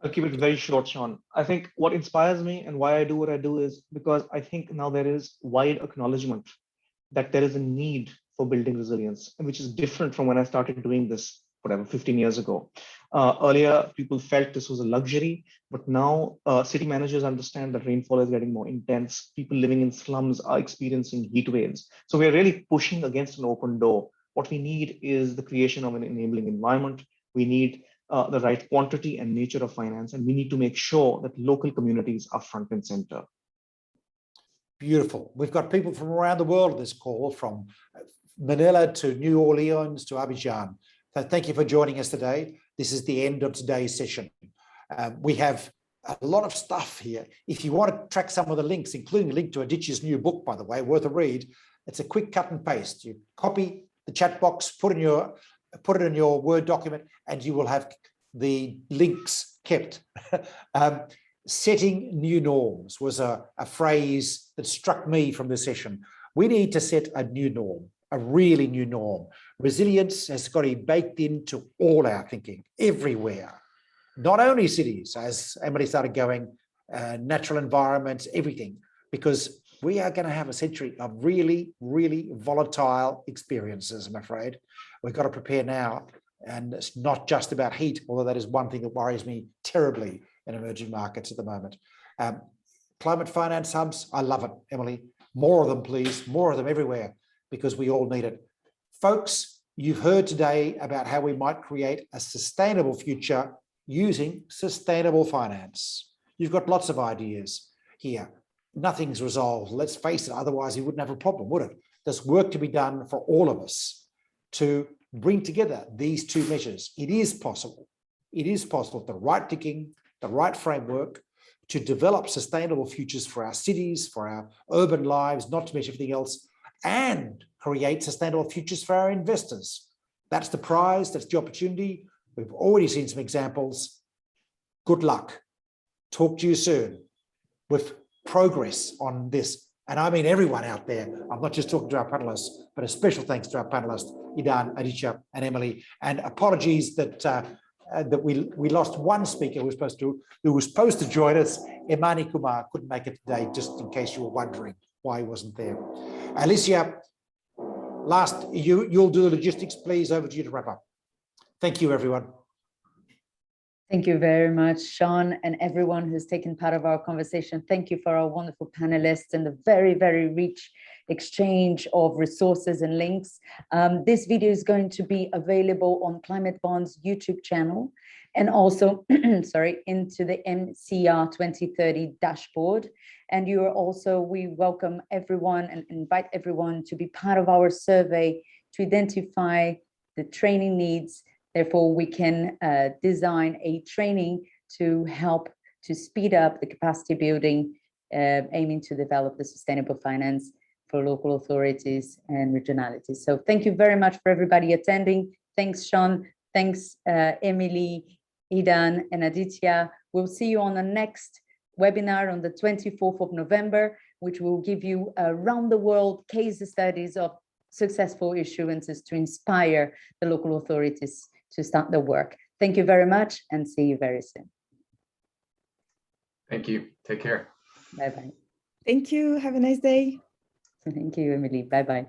I'll keep it very short, Sean. I think what inspires me and why I do what I do is because I think now there is wide acknowledgement that there is a need for building resilience, and which is different from when I started doing this, whatever, 15 years ago. Earlier, people felt this was a luxury, but now city managers understand that rainfall is getting more intense. People living in slums are experiencing heat waves. So we're really pushing against an open door. What we need is the creation of an enabling environment. We need the right quantity and nature of finance, and we need to make sure that local communities are front and center. Beautiful. We've got people from around the world on this call, from Manila to New Orleans to Abidjan. So thank you for joining us today. This is the end of today's session. We have a lot of stuff here. If you want to track some of the links, including a link to Aditya's new book, by the way, worth a read, it's a quick cut and paste. You copy the chat box, put it in your Word document, and you will have the links kept. Setting new norms was a phrase that struck me from this session. We need to set a new norm, a really new norm. Resilience has got to be baked into all our thinking, everywhere. Not only cities, as Emily started going, natural environments, everything, because we are going to have a century of really, really volatile experiences, I'm afraid. We've got to prepare now. And it's not just about heat, although that is one thing that worries me terribly in emerging markets at the moment. Climate finance hubs, I love it, Emily. More of them, please, more of them everywhere, because we all need it. Folks, you've heard today about how we might create a sustainable future using sustainable finance. You've got lots of ideas here. Nothing's resolved, let's face it, otherwise we wouldn't have a problem, would it? There's work to be done for all of us to bring together these two measures. It is possible. It is possible, the right thinking, the right framework, to develop sustainable futures for our cities, for our urban lives, not to mention everything else, and create sustainable futures for our investors. That's the prize, that's the opportunity. We've already seen some examples. Good luck. Talk to you soon with progress on this. And I mean everyone out there. I'm not just talking to our panelists, but a special thanks to our panelists, Idan, Aditya, and Emily. And apologies that we lost one speaker who was supposed to join us. Imani Kumar couldn't make it today, just in case you were wondering why he wasn't there. Alicia, last, you'll do the logistics, please. Over to you to wrap up. Thank you, everyone. Thank you very much, Sean, and everyone who's taken part of our conversation. Thank you for our wonderful panelists and the very, very rich exchange of resources and links. This video is going to be available on Climate Bond's YouTube channel, and also, into the MCR 2030 dashboard. And you are also, we welcome everyone and invite everyone to be part of our survey to identify the training needs. Therefore, we can design a training to help to speed up the capacity building, aiming to develop the sustainable finance for local authorities and regionalities. So thank you very much for everybody attending. Thanks, Sean. Thanks, Émilie, Idan, and Aditya. We'll see you on the next webinar on the 24th of November, which will give you around the world case studies of successful issuances to inspire the local authorities to start the work. Thank you very much and see you very soon. Thank you. Take care. Bye-bye. Thank you. Have a nice day. Thank you, Émilie. Bye-bye.